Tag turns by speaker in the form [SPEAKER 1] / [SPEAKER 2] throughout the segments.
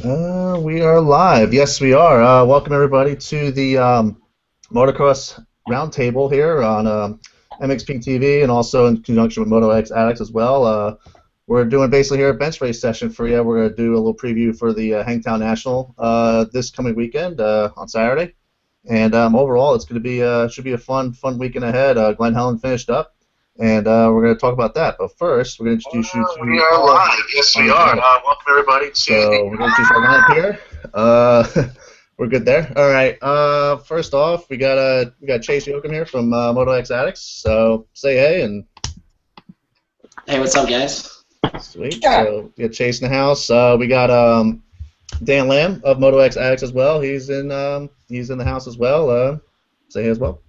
[SPEAKER 1] We are live. Yes, we are. Welcome everybody to the Motocross Roundtable here on MXPTV and also in conjunction with MotoX Addicts as well. We're doing basically here a bench race session for you. We're going to do a little preview for the Hangtown National this coming weekend on Saturday. And overall, it's going to be should be a fun weekend ahead. Glenn Helen finished up, and we're going to talk about that. But first, we're going to introduce you to.
[SPEAKER 2] We are live. Yes, we are. Welcome everybody to.
[SPEAKER 1] So we're going to introduce our lineup here. We're good there. All right. First off, we got Chase Yoakum here from MotoX Addicts. So say hey and.
[SPEAKER 3] Hey, what's up, guys?
[SPEAKER 1] Sweet. So we got Chase in the house. We got Dan Lamb of MotoX Addicts as well. He's in the house as well. Say hey as well.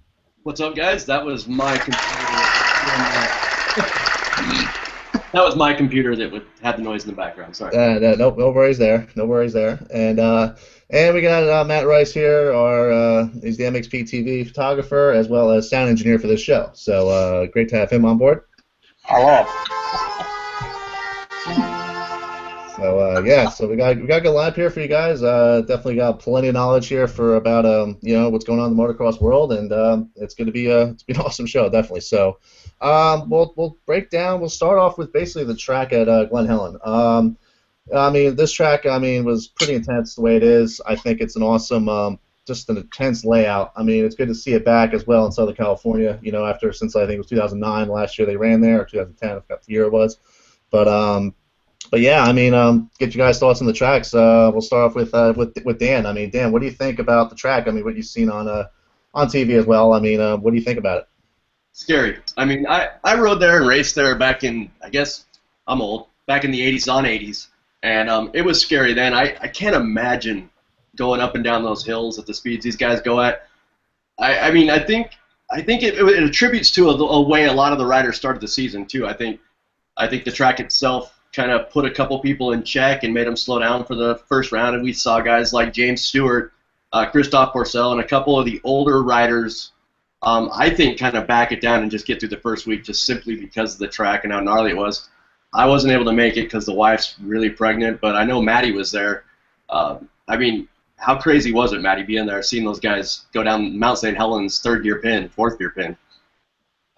[SPEAKER 4] What's up, guys? That was my computer. That was my computer that would have the noise in the background. Sorry.
[SPEAKER 1] No worries there. No worries there. And we got Matt Rice here. He's the MXPTV photographer as well as sound engineer for this show. So great to have him on board.
[SPEAKER 5] Hello.
[SPEAKER 1] So yeah, so we got a good lineup here for you guys. Definitely got plenty of knowledge here for about what's going on in the motocross world, and it's gonna be an awesome show, definitely. So we'll break down. We'll start off with basically the track at Glen Helen. I mean, this track was pretty intense the way it is. I think it's an awesome, just an intense layout. I mean, it's good to see it back as well in Southern California. Since I think it was 2009 last year they ran there, or 2010, I forgot the year it was, But yeah, get you guys' thoughts on the tracks. We'll start off with Dan. I mean, Dan, what do you think about the track? I mean, what you've seen on TV as well. I mean, what do you think about it?
[SPEAKER 4] Scary. I mean, I rode there and raced there back in, I guess I'm old, back in the 80s, on 80s, and it was scary then. I can't imagine going up and down those hills at the speeds these guys go at. I think it attributes to a way a lot of the riders started the season too. I think the track itself kind of put a couple people in check and made them slow down for the first round, and we saw guys like James Stewart, Christoph Porcel, and a couple of the older riders, I think, kind of back it down and just get through the first week just simply because of the track and how gnarly it was. I wasn't able to make it because the wife's really pregnant, but I know Maddie was there. I mean, how crazy was it, Maddie, being there, seeing those guys go down Mount St. Helens third-gear pin, fourth-gear pin?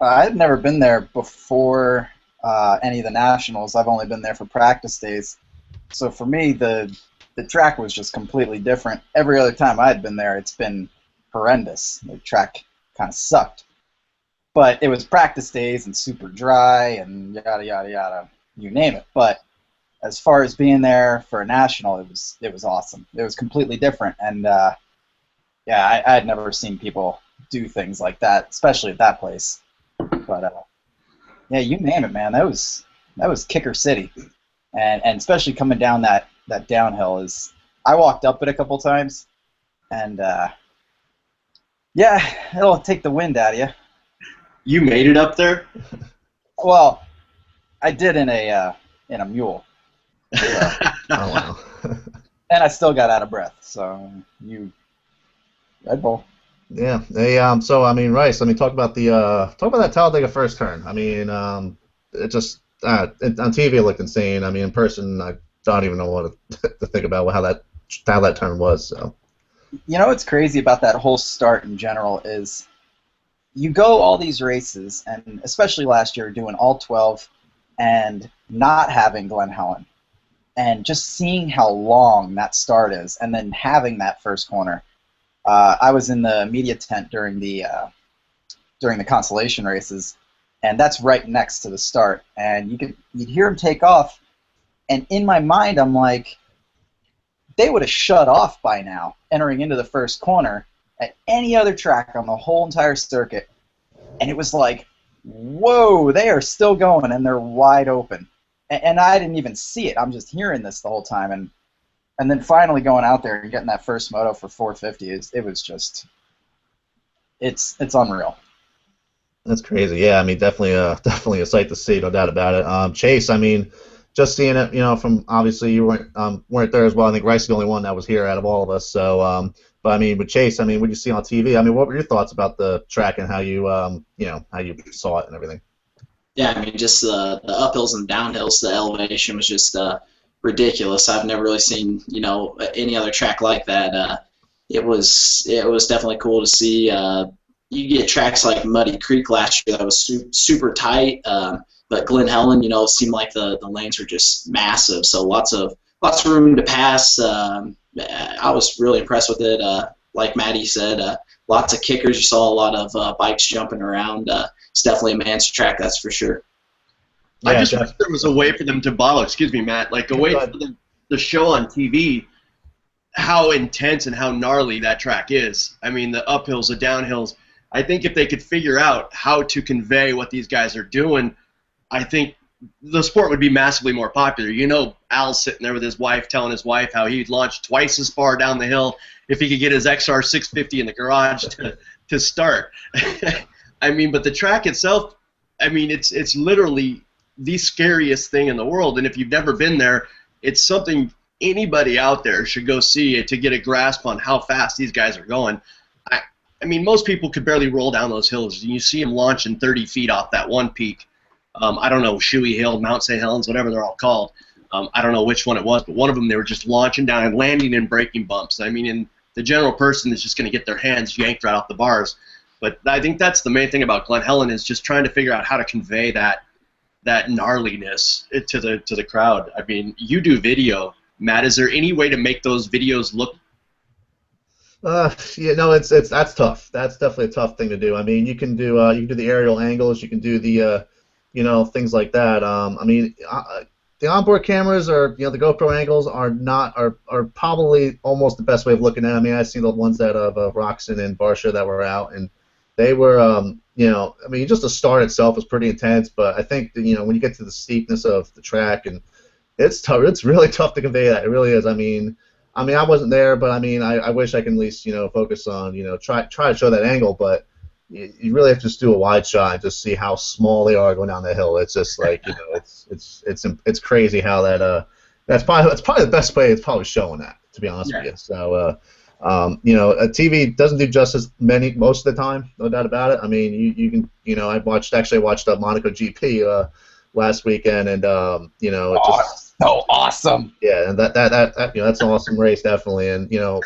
[SPEAKER 5] I've never been there before any of the nationals. I've only been there for practice days. So for me, the track was just completely different. Every other time I had been there, it's been horrendous. The track kind of sucked. But it was practice days and super dry and yada, yada, yada, you name it. But as far as being there for a national, it was awesome. It was completely different. And, yeah, I had never seen people do things like that, especially at that place. But, yeah, you name it, man. That was Kicker City, and especially coming down that downhill is. I walked up it a couple times, and yeah, it'll take the wind out of you.
[SPEAKER 4] You made it up there?
[SPEAKER 5] Well, I did in a mule. So,
[SPEAKER 1] Oh wow.
[SPEAKER 5] and I still got out of breath. So Red Bull.
[SPEAKER 1] Yeah. So Rice. Talk about that Talladega first turn. It just on TV it looked insane. In person, I don't even know what to think about how that turn was. So.
[SPEAKER 5] You know what's crazy about that whole start in general is you go all these races, and especially last year doing all 12 and not having Glen Helen, and just seeing how long that start is, and then having that first corner. I was in the media tent during the consolation races, and that's right next to the start. And you'd hear them take off, and in my mind, I'm like, they would have shut off by now, entering into the first corner at any other track on the whole entire circuit. And it was like, whoa, they are still going, and they're wide open. And I didn't even see it. I'm just hearing this the whole time, and then finally going out there and getting that first moto for 450, it was just, it's unreal.
[SPEAKER 1] That's crazy. Yeah, definitely a sight to see, no doubt about it. Chase, just seeing it, from obviously you weren't there as well. I think Rice is the only one that was here out of all of us. So, but with Chase, what did you see on TV? What were your thoughts about the track and how you how you saw it and everything?
[SPEAKER 3] Yeah, just the uphills and downhills, the elevation was just ridiculous. I've never really seen, you know, any other track like that. It was definitely cool to see. You get tracks like Muddy Creek last year that was super tight, but Glen Helen, you know, seemed like the lanes were just massive, so lots of room to pass. I was really impressed with it. Like Maddie said, lots of kickers. You saw a lot of bikes jumping around. It's definitely a man's track, that's for sure.
[SPEAKER 4] I
[SPEAKER 1] Yeah,
[SPEAKER 4] just wish there was a way for them to bottle. Excuse me, Matt. Like a way for them to show on TV how intense and how gnarly that track is. I mean, the uphills, the downhills. I think if they could figure out how to convey what these guys are doing, I think the sport would be massively more popular. You know, Al's sitting there with his wife, telling his wife how he'd launch twice as far down the hill if he could get his XR 650 in the garage to start. I mean, but the track itself, I mean, it's literally the scariest thing in the world. And if you've never been there, it's something anybody out there should go see it to get a grasp on how fast these guys are going. I mean, most people could barely roll down those hills. You see them launching 30 feet off that one peak. I don't know, Shoey Hill, Mount St. Helens, whatever they're all called. I don't know which one it was, but one of them they were just launching down and landing in braking bumps. I mean, and the general person is just going to get their hands yanked right off the bars. But I think that's the main thing about Glen Helen is just trying to figure out how to convey that gnarliness to the crowd. I mean, you do video, Matt. Is there any way to make those videos look?
[SPEAKER 1] Yeah, no, that's tough. That's definitely a tough thing to do. I mean, you can do the aerial angles, you can do the you know, things like that. I mean, the onboard cameras or the GoPro angles are probably almost the best way of looking at it. I mean, I've seen the ones that of Roxon and Barsha that were out, and they were you know, I mean, just the start itself was pretty intense, but I think that, you know, when you get to the steepness of the track, and it's tough. It's really tough to convey that. It really is. I mean, I wasn't there, but I mean, I wish I can at least, you know, focus on, you know, try to show that angle, but you really have to just do a wide shot and just see how small they are going down the hill. It's just like, you know, it's crazy how that's probably the best way it's probably showing that, to be honest with you. So you know, TV doesn't do justice most of the time, no doubt about it. I mean, you can, you know, I watched Monaco GP last weekend, and you know, it just
[SPEAKER 5] so awesome.
[SPEAKER 1] Yeah, and that you know, that's an awesome race, definitely. And you know,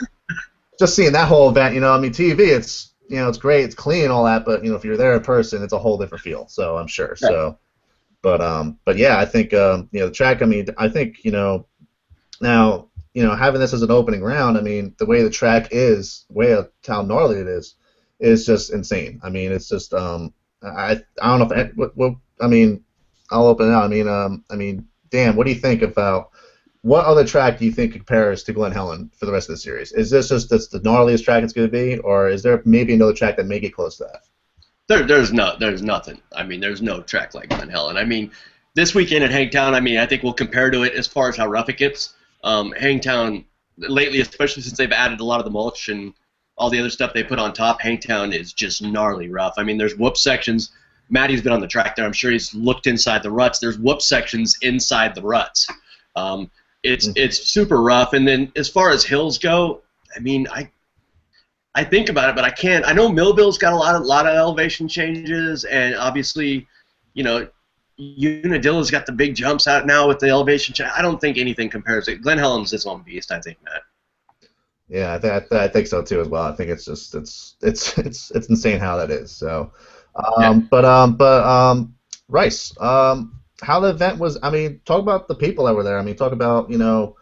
[SPEAKER 1] just seeing that whole event, you know, I mean, TV, it's, you know, it's great, it's clean, all that, but you know, if you're there in person, it's a whole different feel. So I'm sure. Yeah. So, but yeah, I think you know, the track. I mean, I think, you know, now, you know, having this as an opening round, I mean, the way the track is, the way how gnarly it is just insane. I mean, it's just I don't know if what I mean, I'll open it out. I mean, Dan, what do you think about what other track do you think compares to Glen Helen for the rest of the series? Is this just the gnarliest track it's going to be, or is there maybe another track that may get close to that?
[SPEAKER 4] There's nothing. I mean, there's no track like Glen Helen. I mean, this weekend at Hangtown, I mean, I think we'll compare to it as far as how rough it gets. Hangtown lately, especially since they've added a lot of the mulch and all the other stuff they put on top, Hangtown is just gnarly rough. I mean, there's whoop sections. Maddie's been on the track there. I'm sure he's looked inside the ruts. There's whoop sections inside the ruts. It's super rough. And then as far as hills go, I mean, I think about it, but I can't. I know Millville's got a lot of elevation changes, and obviously, you know, Unadilla's got the big jumps out now with the elevation change. I don't think anything compares. Glen Helen's its own beast, I think, Matt.
[SPEAKER 1] Yeah, I think so too as well. I think it's just it's insane how that is. So, Rice, how the event was. I mean, talk about the people that were there. I mean, talk about, you know,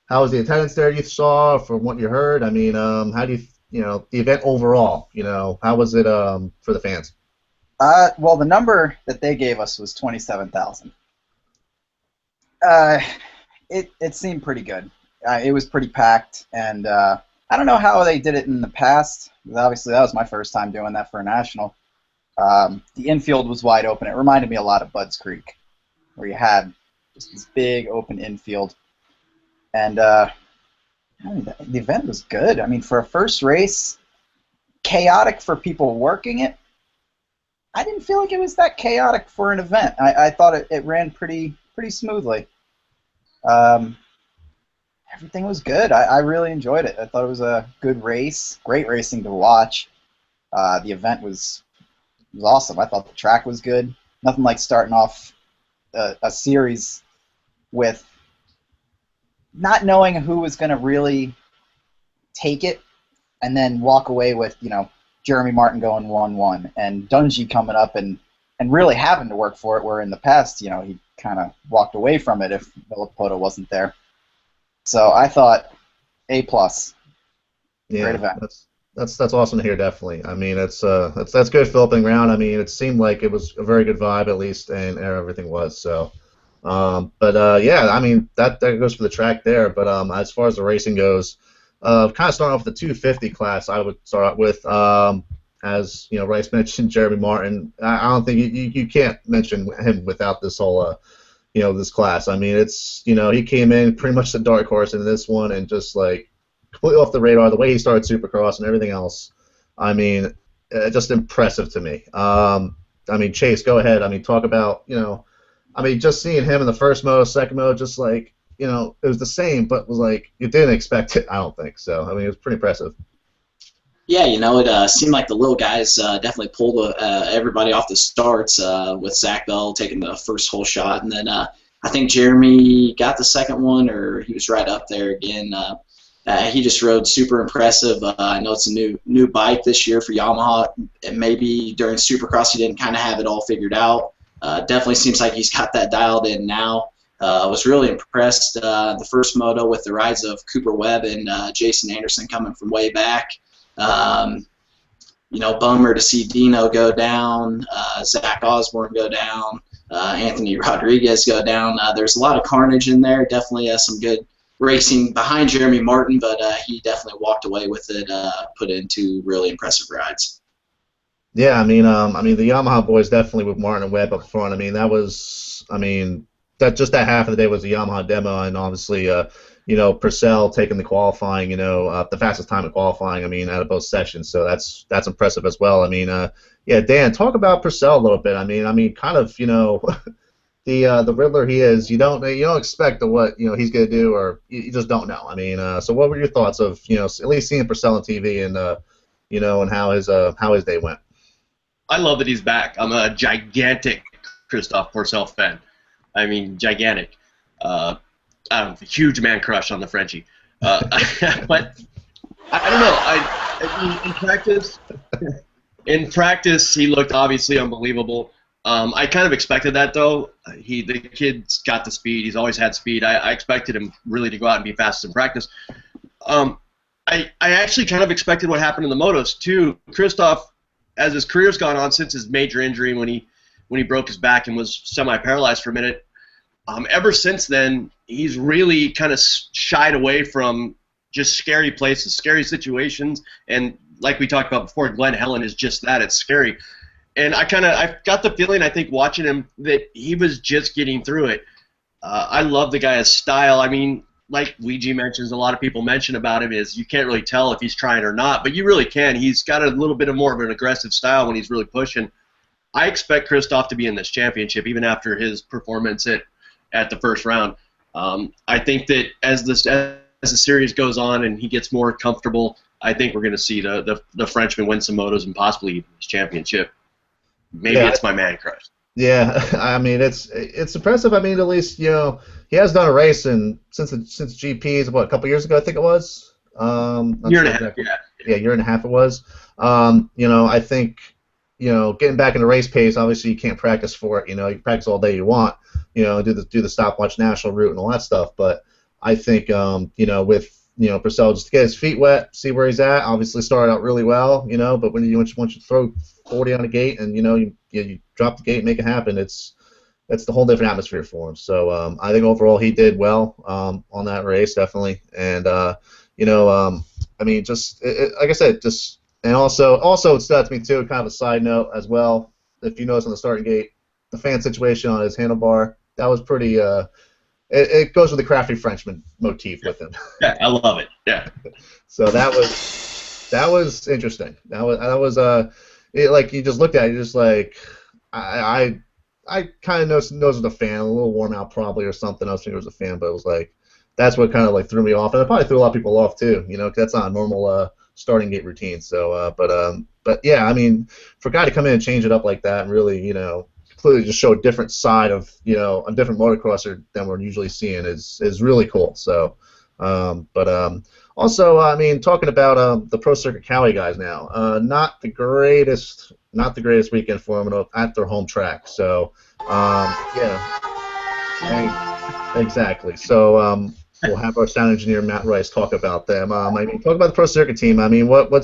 [SPEAKER 1] how was the attendance there you saw from what you heard. I mean, how do you know, the event overall? You know, how was it for the fans?
[SPEAKER 5] Well, the number that they gave us was 27,000. It seemed pretty good. It was pretty packed, and I don't know how they did it in the past, because obviously that was my first time doing that for a national. The infield was wide open. It reminded me a lot of Budds Creek, where you had just this big open infield. And I mean, the event was good. I mean, for a first race, chaotic for people working it. I didn't feel like it was that chaotic for an event. I thought it ran pretty smoothly. Everything was good. I really enjoyed it. I thought it was a good race, great racing to watch. The event was awesome. I thought the track was good. Nothing like starting off a series with not knowing who was going to really take it, and then walk away with, Jeremy Martin going 1-1 and Dungy coming up and really having to work for it, where in the past, he kind of walked away from it if Villapoto wasn't there. So I thought A+.
[SPEAKER 1] Yeah,
[SPEAKER 5] Great event.
[SPEAKER 1] that's awesome to hear. Definitely. I mean, that's good flipping around. I mean, it seemed like it was a very good vibe at least, and everything was so. Yeah, I mean that goes for the track there. But as far as the racing goes, kind of starting off with the 250 class, I would start out with as Rice mentioned, Jeremy Martin. I don't think you can't mention him without this whole this class. I mean, it's he came in pretty much the dark horse in this one and just like completely off the radar. The way he started Supercross and everything else, I mean, just impressive to me. I mean, Chase, go ahead. I mean, talk about I mean, just seeing him in the first moto, second moto, just like it was the same, but was like you didn't expect it. I don't think so. I mean, it was pretty impressive.
[SPEAKER 3] Yeah, it seemed like the little guys definitely pulled everybody off the starts with Zach Bell taking the first whole shot, and then I think Jeremy got the second one, or he was right up there again. He just rode super impressive. I know it's a new bike this year for Yamaha, and maybe during Supercross he didn't kind of have it all figured out. Definitely seems like he's got that dialed in now. I was really impressed the first moto with the rides of Cooper Webb and Jason Anderson coming from way back. Bummer to see Dino go down, Zach Osborne go down, Anthony Rodriguez go down. There's a lot of carnage in there. Definitely some good racing behind Jeremy Martin, but he definitely walked away with it, put into really impressive rides.
[SPEAKER 1] Yeah, I mean, the Yamaha boys definitely with Martin and Webb up front. I mean, that half of the day was a Yamaha demo, and obviously, Purcell taking the qualifying, the fastest time of qualifying. I mean, out of both sessions, so that's impressive as well. I mean, yeah, Dan, talk about Purcell a little bit. I mean, kind of, the Riddler he is. You don't expect what he's gonna do, or you just don't know. I mean, so what were your thoughts of at least seeing Purcell on TV and and how his day went?
[SPEAKER 4] I love that he's back. I'm a gigantic Christophe Purcell fan. I mean, gigantic. I don't know, huge man crush on the Frenchie. But I don't know. I mean, in practice, he looked obviously unbelievable. I kind of expected that though. The kid's got the speed. He's always had speed. I expected him really to go out and be fast in practice. I actually kind of expected what happened in the motos too. Christophe, as his career's gone on since his major injury when he broke his back and was semi-paralyzed for a minute, ever since then he's really kind of shied away from just scary places, scary situations, and like we talked about before, Glen Helen is just that. It's scary. And I got the feeling, I think, watching him, that he was just getting through it. I love the guy's style. I mean, like Luigi mentions, a lot of people mention about him is you can't really tell if he's trying or not, but you really can. He's got a little bit more of an aggressive style when he's really pushing. I expect Christophe to be in this championship, even after his performance at the first round. I think that as the series goes on and he gets more comfortable, I think we're going to see the Frenchman win some motos and possibly even his championship. Maybe it's my man crush.
[SPEAKER 1] Yeah, I mean it's impressive. I mean, at least he has done a race since GPs a couple years ago, I think it was.
[SPEAKER 4] Year and a half,
[SPEAKER 1] yeah, year and a half it was. I think getting back into race pace. Obviously, you can't practice for it. You can practice all day you want. Do the stopwatch national route and all that stuff. But I think with Purcell, just to get his feet wet, see where he's at. Obviously, started out really well. But once you throw 40 on the gate and you drop the gate, make it happen. That's the whole different atmosphere for him. So I think overall he did well on that race, definitely. And I mean, just like I said, just and also it stood out to me too. Kind of a side note as well. If you notice on the starting gate, the fan situation on his handlebar, that was pretty. It goes with the crafty Frenchman motif with him.
[SPEAKER 4] Yeah, I love it. Yeah.
[SPEAKER 1] So that was interesting. That was like you just looked at it, you're just like I kind of knows with a fan, a little worn out probably or something. I was thinking it was a fan, but it was like that's what kind of like threw me off, and it probably threw a lot of people off too. 'Cause that's not a normal starting gate routine. So, but yeah, I mean, for a guy to come in and change it up like that and really, completely just show a different side of, a different motocrosser than we're usually seeing is really cool. So, Also, I mean, talking about the Pro Circuit Cowie guys now, not the greatest weekend for them at their home track. So, yeah, exactly. So, we'll have our sound engineer Matt Rice talk about them. I mean, talk about the Pro Circuit team. I mean, what do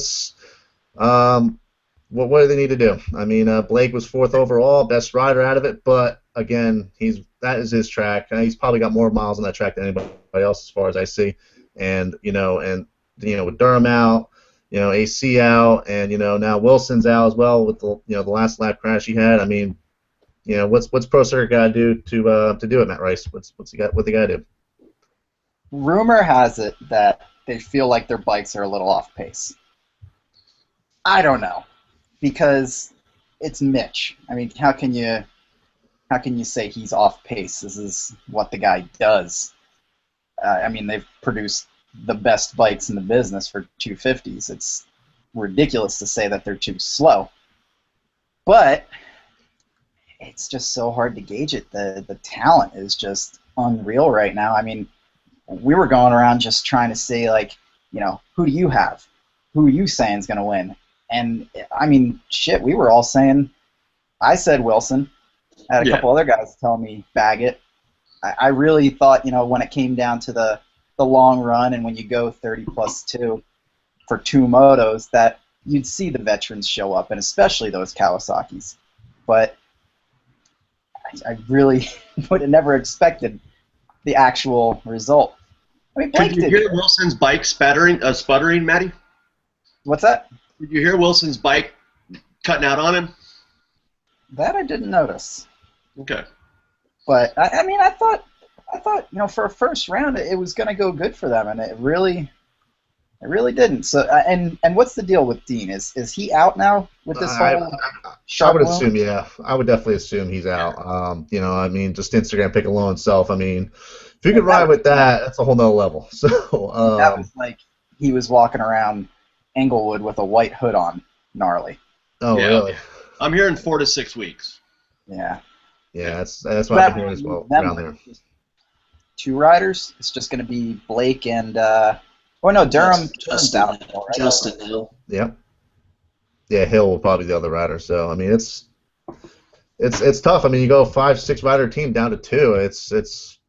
[SPEAKER 1] they need to do? I mean, Blake was 4th overall, best rider out of it, but again, that is his track. He's probably got more miles on that track than anybody else, as far as I see. And with Durham out, AC out, and now Wilson's out as well with the last lap crash he had. I mean, what's Pro Circuit got to do to do it, Matt Rice? What they got to do?
[SPEAKER 5] Rumor has it that they feel like their bikes are a little off pace. I don't know, because it's Mitch. I mean, how can you say he's off pace? This is what the guy does. I mean, they've produced the best bikes in the business for 250s. It's ridiculous to say that they're too slow. But it's just so hard to gauge it. The talent is just unreal right now. I mean, we were going around just trying to say, like, who do you have? Who are you saying is going to win? And, I mean, shit, we were all saying, I said Wilson. I had a couple other guys tell me Baggett. I really thought, when it came down to the long run and when you go 30+2 for 2 motos, that you'd see the veterans show up, and especially those Kawasaki's. But I really would have never expected the actual result. I mean, Blake
[SPEAKER 4] Did you hear Wilson's bike sputtering, Matty?
[SPEAKER 5] What's that?
[SPEAKER 4] Did you hear Wilson's bike cutting out on him?
[SPEAKER 5] That I didn't notice.
[SPEAKER 4] Okay.
[SPEAKER 5] But I mean, I thought for a first round it was going to go good for them, and it really didn't. So and what's the deal with Dean? Is he out now with this whole?
[SPEAKER 1] I would assume, yeah. I would definitely assume he's out. I mean, just Instagram pick alone itself. I mean, if you could ride with that, that's a whole nother level. So
[SPEAKER 5] that was like he was walking around Englewood with a white hood on, gnarly.
[SPEAKER 1] Oh, yeah. Really?
[SPEAKER 4] I'm hearing 4 to 6 weeks.
[SPEAKER 5] Yeah.
[SPEAKER 1] Yeah, that's what I've been hearing as well around there.
[SPEAKER 5] 2 riders. It's just going to be Blake and Durham.
[SPEAKER 3] Justin Hill.
[SPEAKER 1] Yeah. Yeah, Hill will probably be the other rider. So I mean, it's tough. I mean, you go 5-6 rider team down to 2.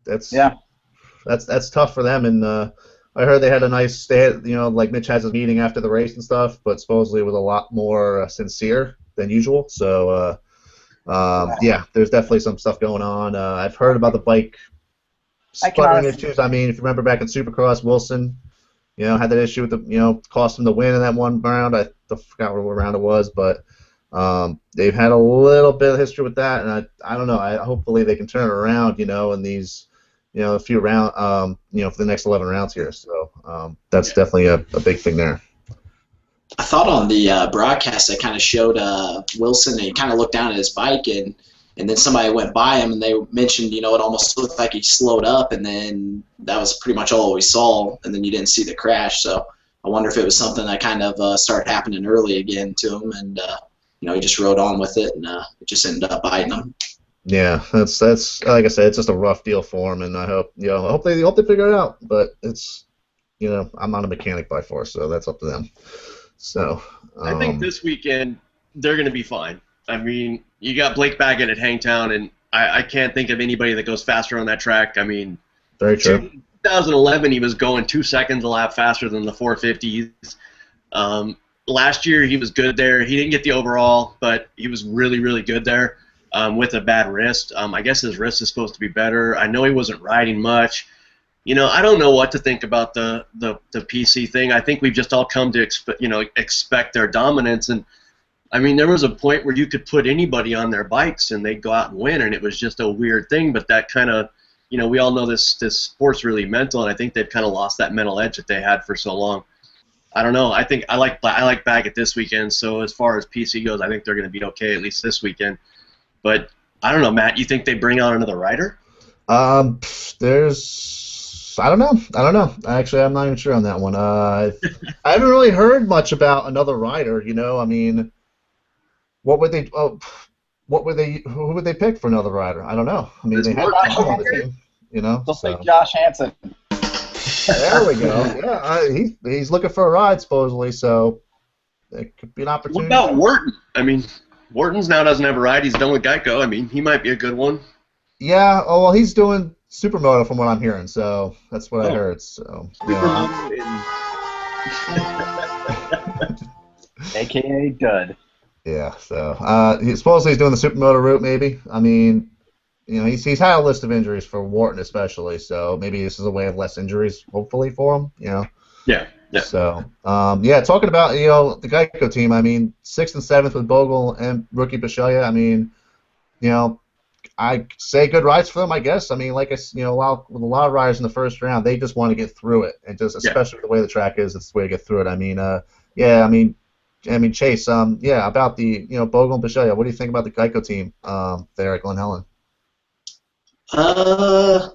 [SPEAKER 1] That's tough for them. And I heard they had a nice stay. Like Mitch has a meeting after the race and stuff, but supposedly it was a lot more sincere than usual. So yeah, there's definitely some stuff going on. I've heard about the bike sputtering issues. I mean, if you remember back in Supercross, Wilson, had that issue with cost him the win in that one round. I forgot what round it was, but they've had a little bit of history with that, and I don't know. Hopefully they can turn it around, in these, a few round, for the next 11 rounds here. So that's definitely a big thing there.
[SPEAKER 3] I thought on the broadcast they kind of showed Wilson, and he kind of looked down at his bike, and then somebody went by him, and they mentioned, it almost looked like he slowed up, and then that was pretty much all we saw, and then you didn't see the crash. So I wonder if it was something that kind of started happening early again to him, and he just rode on with it, and it just ended up biting him.
[SPEAKER 1] Yeah, that's like I said, it's just a rough deal for him, and I hope they figure it out. But it's I'm not a mechanic by force, so that's up to them. So
[SPEAKER 4] I think this weekend they're going to be fine. I mean, you got Blake Baggett at Hangtown, and I can't think of anybody that goes faster on that track. I mean,
[SPEAKER 1] very true.
[SPEAKER 4] 2011, he was going 2 seconds a lap faster than the 450s. Last year, he was good there. He didn't get the overall, but he was really, really good there with a bad wrist. I guess his wrist is supposed to be better. I know he wasn't riding much. I don't know what to think about the PC thing. I think we've just all come to expect their dominance. And I mean, there was a point where you could put anybody on their bikes and they'd go out and win, and it was just a weird thing. But that kind of, we all know this sport's really mental, and I think they've kind of lost that mental edge that they had for so long. I don't know. I think I like Baggett this weekend. So as far as PC goes, I think they're going to be okay at least this weekend. But I don't know, Matt. You think they bring on another rider?
[SPEAKER 1] I don't know. Actually, I'm not even sure on that one. I haven't really heard much about another rider. I mean, who would they pick for another rider? I don't know. I mean, they have on the team.
[SPEAKER 5] They'll take Josh Hansen.
[SPEAKER 1] There we go. Yeah, he's looking for a ride supposedly, so it could be an
[SPEAKER 4] What
[SPEAKER 1] opportunity.
[SPEAKER 4] about Wharton? I mean, Wharton's now doesn't have a ride. He's done with Geico. I mean, he might be a good one.
[SPEAKER 1] Yeah. Oh well, he's doing supermoto from what I'm hearing, so that's what I
[SPEAKER 4] Oh.
[SPEAKER 1] heard. So yeah.
[SPEAKER 5] AKA Dud.
[SPEAKER 1] Yeah. So supposedly he's doing the supermoto route, maybe. I mean, he's had a list of injuries for Wharton especially, so maybe this is a way of less injuries, hopefully for him.
[SPEAKER 4] Yeah. Yeah.
[SPEAKER 1] So yeah, talking about the Geico team. I mean, 6th and 7th with Bogle and rookie Bisceglia. I mean, I say good rides for them, I guess. I mean, like with a lot of riders in the first round, they just want to get through it, and just especially the way the track is, it's the way to get through it. I mean, yeah, I mean, Chase, yeah, about the Bogle and Bisceglia. What do you think about the Geico team there at Glen Helen?
[SPEAKER 3] I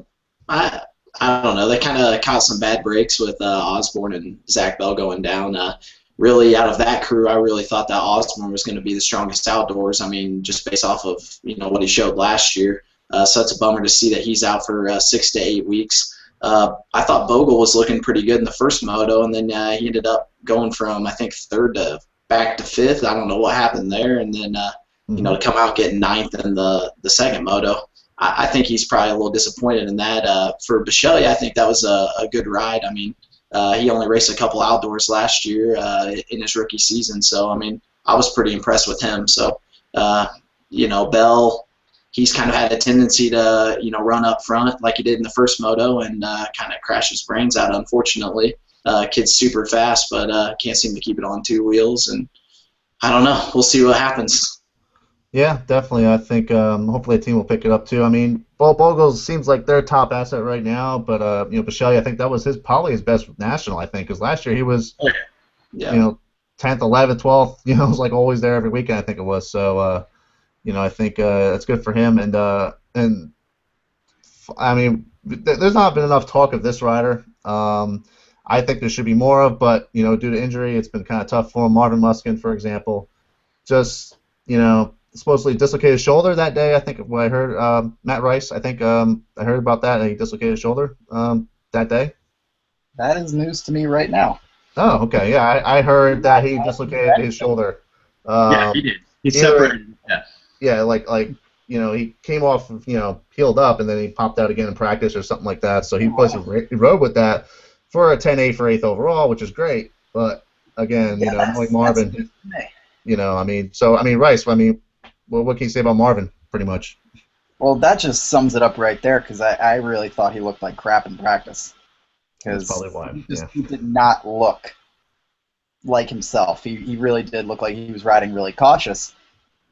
[SPEAKER 3] don't know. They kind of caught some bad breaks with Osborne and Zach Bell going down. Really, out of that crew, I really thought that Osborne was going to be the strongest outdoors. I mean, just based off of what he showed last year. So it's a bummer to see that he's out for 6 to 8 weeks. I thought Bogle was looking pretty good in the first moto, and then he ended up going from I think 3rd to back to 5th. I don't know what happened there, and then to come out getting 9th in the second moto. I think he's probably a little disappointed in that. For Bisceglia, I think that was a good ride. I mean, he only raced a couple outdoors last year in his rookie season, so I mean, I was pretty impressed with him. So, Bell, he's kind of had a tendency to run up front like he did in the first moto and kind of crash his brains out. Unfortunately, kid's super fast, but can't seem to keep it on 2 wheels, and I don't know. We'll see what happens.
[SPEAKER 1] Yeah, definitely. I think hopefully the team will pick it up too. I mean, Bogle seems like their top asset right now, but Bisceglia, I think that was probably his best national. I think because last year he was 10th, 11th, 12th. It was like always there every weekend. I think it was. So I think that's good for him. And I mean, there's not been enough talk of this rider. I think there should be more of, but due to injury, it's been kind of tough for him. Marvin Muskin, for example, just supposedly dislocated his shoulder that day. I think what I heard, Matt Rice. I think I heard about that. And he dislocated his shoulder that day.
[SPEAKER 5] That is news to me right now.
[SPEAKER 1] Oh, okay. Yeah, I heard that he dislocated his shoulder.
[SPEAKER 4] Yeah, he did. He separated. Yeah.
[SPEAKER 1] Yeah, like he came off, healed up, and then he popped out again in practice or something like that. So he rode with that for a 10-8 for 8th overall, which is great. But again, knowing Marvin, Rice. What can you say about Marvin, pretty much?
[SPEAKER 5] Well, that just sums it up right there, because I really thought he looked like crap in practice.
[SPEAKER 1] That's probably why.
[SPEAKER 5] He did not look like himself. He really did look like he was riding really cautious.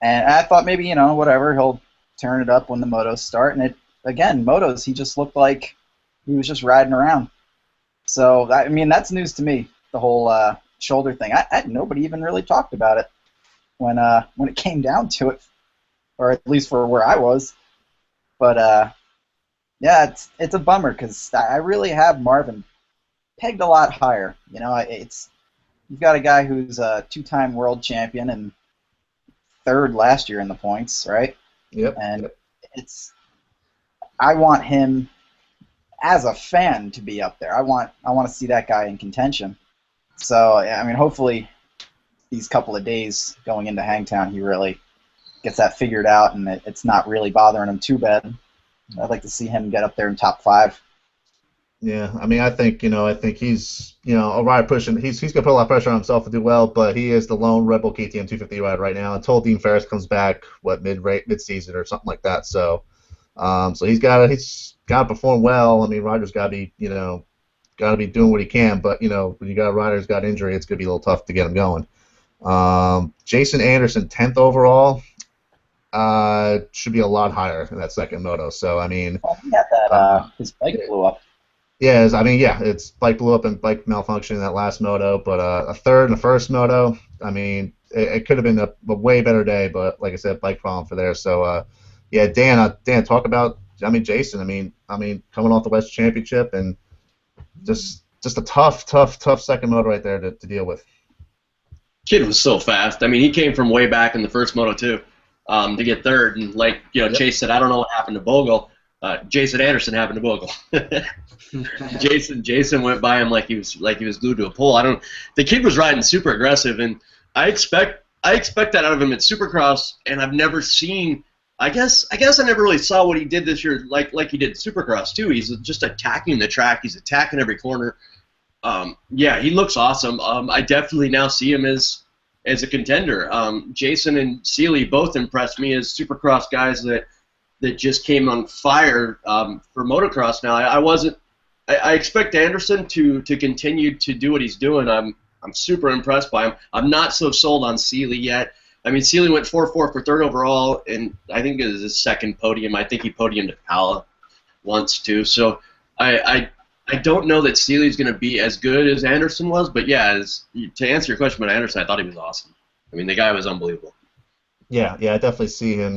[SPEAKER 5] And I thought maybe, whatever, he'll turn it up when the motos start. And motos, he just looked like he was just riding around. So, I mean, that's news to me, the whole shoulder thing. Nobody even really talked about it when it came down to it, or at least for where I was. But yeah, it's a bummer, because I really have Marvin pegged a lot higher. You've got a guy who's a 2-time world champion and 3rd last year in the points, right?
[SPEAKER 1] Yep.
[SPEAKER 5] And I want him as a fan to be up there. I want to see that guy in contention. So I mean, hopefully these couple of days going into Hangtown, he really gets that figured out, and it's not really bothering him too bad. I'd like to see him get up there in top 5.
[SPEAKER 1] Yeah, I mean, I think he's a rider pushing. He's gonna put a lot of pressure on himself to do well, but he is the lone Red Bull KTM 250 rider right now until Dean Ferris comes back mid season or something like that. So, he's got to perform well. I mean, Ryder's got to be doing what he can, but when you got a rider who's got injury, it's gonna be a little tough to get him going. Jason Anderson, 10th overall. Should be a lot higher in that second moto. So I mean,
[SPEAKER 5] he got that. His bike blew up.
[SPEAKER 1] Yeah, its bike blew up and bike malfunction in that last moto, but a 3rd in the first moto. I mean, it could have been a way better day, but like I said, bike problem for there. So yeah, Dan, talk about. I mean, Jason. I mean, coming off the West Championship and just a tough second moto right there to deal with.
[SPEAKER 4] Kid was so fast. I mean, he came from way back in the first moto too, to get 3rd, and like Chase said, I don't know what happened to Bogle. Jason Anderson happened to bogle. Jason went by him like he was glued to a pole. The kid was riding super aggressive, and I expect that out of him at Supercross, and I've never seen. I guess I never really saw what he did this year like he did at Supercross too. He's just attacking the track. He's attacking every corner. Yeah, he looks awesome. I definitely now see him as a contender. Jason and Seeley both impressed me as Supercross guys that just came on fire for motocross. Now I expect Anderson to continue to do what he's doing. I'm super impressed by him. I'm not so sold on Seeley yet. I mean, Seeley went 4-4 for third overall, and I think it was his second podium. I think he podiumed at Pala once too. So I don't know that Seeley's going to be as good as Anderson was, but yeah, to answer your question about Anderson, I thought he was awesome. I mean, the guy was unbelievable.
[SPEAKER 1] Yeah, I definitely see him.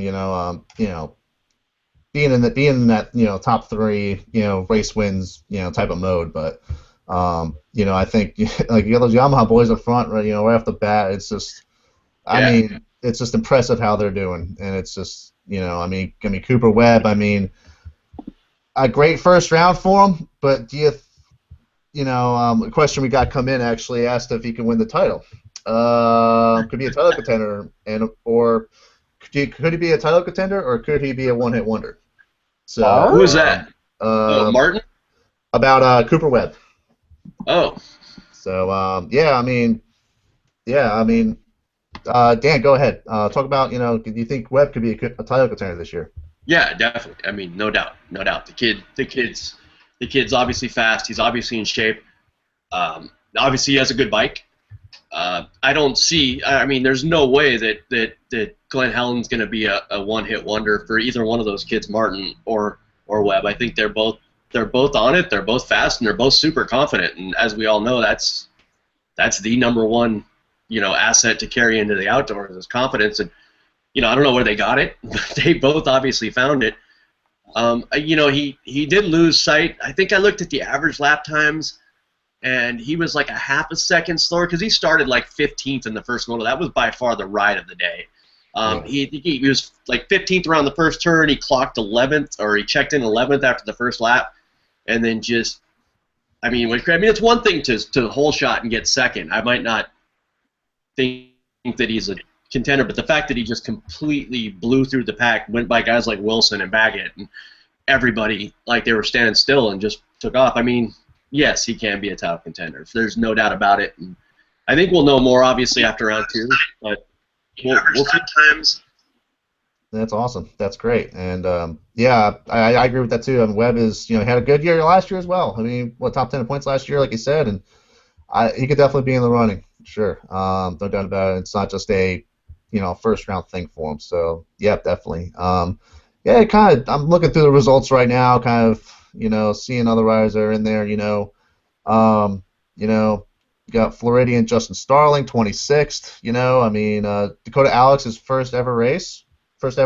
[SPEAKER 1] Being in that top three race wins type of mode, but I think like those Yamaha boys up front right off the bat, it's just I mean it's just impressive how they're doing, and it's just I mean Cooper Webb, I mean a great first round for him, but do you a question we got come in actually asked if he can win the title. Could be a title contender, or could he be a title contender, or could he be a one-hit wonder? So
[SPEAKER 4] who is that? Martin?
[SPEAKER 1] About Cooper Webb.
[SPEAKER 4] Oh.
[SPEAKER 1] So Dan, go ahead. Talk about do you think Webb could be a title contender this year?
[SPEAKER 4] Yeah, definitely. I mean, no doubt. The kid's obviously fast. He's obviously in shape. Obviously, he has a good bike. I don't see. I mean, there's no way that Glenn Helen's going to be a one-hit wonder for either one of those kids, Martin or Webb. I think they're both on it. They're both fast, and they're both super confident. And as we all know, that's the number one asset to carry into the outdoors is confidence. And I don't know where they got it, but they both obviously found it. He did lose sight. I think I looked at the average lap times, and he was like a half a second slower because he started like 15th in the first moto. That was by far the ride of the day. He was like 15th around the first turn. He clocked 11th, or he checked in 11th after the first lap, and then it's one thing to hole shot and get second. I might not think that he's a contender, but the fact that he just completely blew through the pack, went by guys like Wilson and Baggett, and everybody like they were standing still and just took off. I mean, yes, he can be a title contender. There's no doubt about it. And I think we'll know more obviously after round 2, but we'll see. Times.
[SPEAKER 1] That's awesome. That's great. And I agree with that too. I mean, Webb is had a good year last year as well. I mean, top 10 points last year, like you said, and he could definitely be in the running. Sure. No doubt about it. It's not just a first round thing for him. So yeah, definitely. I'm looking through the results right now, kind of seeing other riders that are in there. You got Floridian Justin Starling, 26th. I mean, Dakota Alex's first ever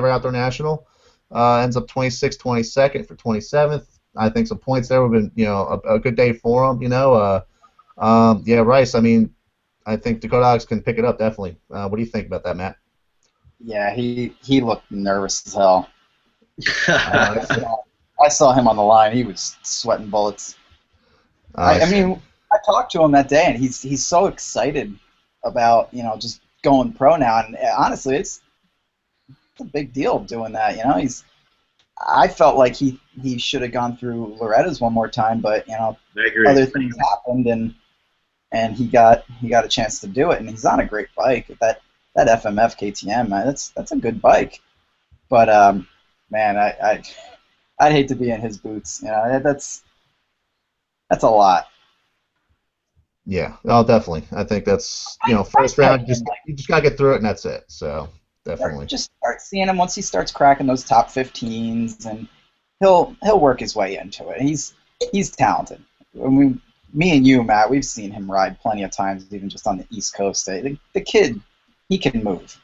[SPEAKER 1] outdoor national, ends up 26th, 22nd for 27th. I think some points there would have been a good day for him. Rice. I mean, I think Dakota Alex can pick it up definitely. What do you think about that, Matt?
[SPEAKER 5] Yeah, he looked nervous as hell. I saw him on the line. He was sweating bullets. I mean, I talked to him that day, and he's so excited about just going pro now. And honestly, it's a big deal doing that. I felt like he should have gone through Loretta's one more time, but other things happened, and he got a chance to do it, and he's on a great bike. That FMF KTM, man, that's a good bike. But man, I'd hate to be in his boots. That's a lot.
[SPEAKER 1] Yeah, oh, definitely. I think that's first round. You just gotta get through it, and that's it. So definitely.
[SPEAKER 5] Just start seeing him once he starts cracking those top 15s, and he'll work his way into it. He's talented. Me and you, Matt, we've seen him ride plenty of times, even just on the East Coast. The kid, he can move.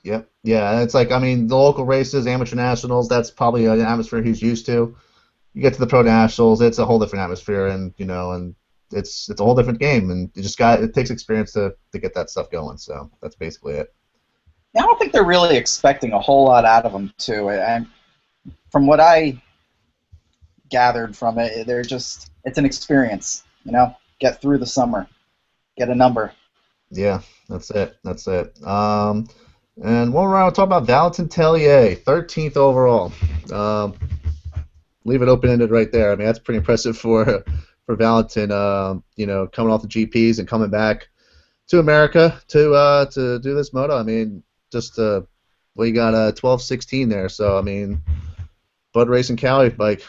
[SPEAKER 1] Yep. Yeah, it's like, I mean, the local races, amateur nationals, that's probably an atmosphere he's used to. You get to the pro nationals, it's a whole different atmosphere, and and it's a whole different game, and it takes experience to get that stuff going. So that's basically it.
[SPEAKER 5] I don't think they're really expecting a whole lot out of him, too. from what I gathered from it, it's an experience. Get through the summer, get a number.
[SPEAKER 1] Yeah, that's it. That's it. And one round, we'll talk about Valentin Tellier, 13th overall. Leave it open-ended right there. I mean, that's pretty impressive for Valentin. Coming off the GPs and coming back to America to do this moto. I mean, just we got 12-16 there. So I mean, Bud Racing Cali bike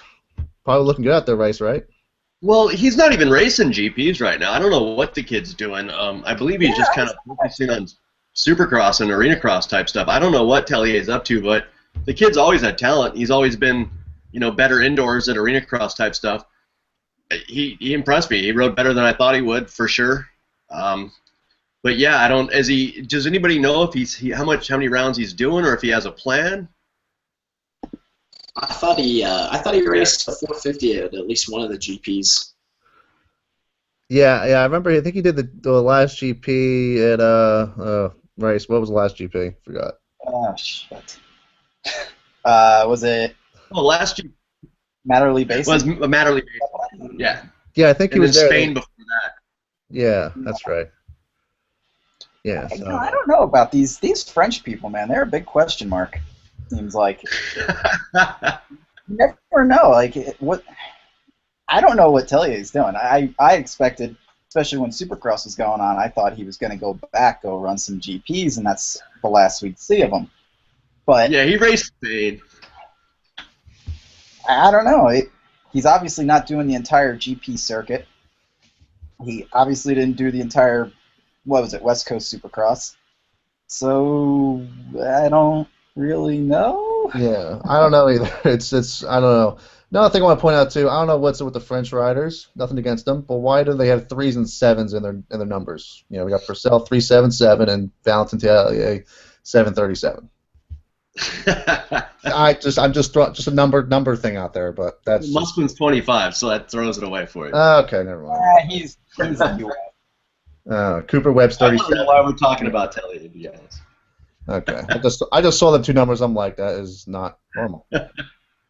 [SPEAKER 1] probably looking good out there, Rice, right?
[SPEAKER 4] Well, he's not even racing GPs right now. I don't know what the kid's doing. I believe he's just kind of focusing on Supercross and Arena Cross type stuff. I don't know what Tellier's up to, but the kid's always had talent. He's always been, better indoors at Arena Cross type stuff. He impressed me. He rode better than I thought he would, for sure. But yeah, I don't. Does anybody know if how many rounds he's doing, or if he has a plan?
[SPEAKER 3] I thought he raced a 450 at least one of the GPs.
[SPEAKER 1] Yeah. I remember. I think he did the last GP at Rice. What was the last GP? Forgot.
[SPEAKER 5] Oh shit. Was it?
[SPEAKER 4] Oh, last GP
[SPEAKER 5] Matterley Basin?
[SPEAKER 4] was Matterley Basin. Yeah.
[SPEAKER 1] Yeah, I think he was
[SPEAKER 4] in
[SPEAKER 1] there.
[SPEAKER 4] Spain before that.
[SPEAKER 1] Yeah, that's right. Yeah. So.
[SPEAKER 5] I don't know about these French people, man. They're a big question mark. Seems like. You never know. I don't know what Tellier's doing. I expected, especially when Supercross was going on, I thought he was going to go run some GPs, and that's the last we'd see of him. But
[SPEAKER 4] yeah, he raced Spain.
[SPEAKER 5] I don't know. He's obviously not doing the entire GP circuit. He obviously didn't do the entire, West Coast Supercross. So I don't really know.
[SPEAKER 1] Yeah, I don't know either. It's I don't know. Another thing I want to point out too. I don't know what's with the French riders. Nothing against them, but why do they have 3s and 7s in their numbers? We got Purcell 377 and Valentin Tellier 737. I'm just throwing just a number thing out there, but that's
[SPEAKER 4] Musquin's 25, so that throws it away for you.
[SPEAKER 1] Okay, never mind.
[SPEAKER 5] He's a
[SPEAKER 1] Cooper Webb's
[SPEAKER 4] I don't
[SPEAKER 1] 37.
[SPEAKER 4] know why we're talking about Tellier, to be honest.
[SPEAKER 1] Okay, I just saw the two numbers. I'm like, that is not normal.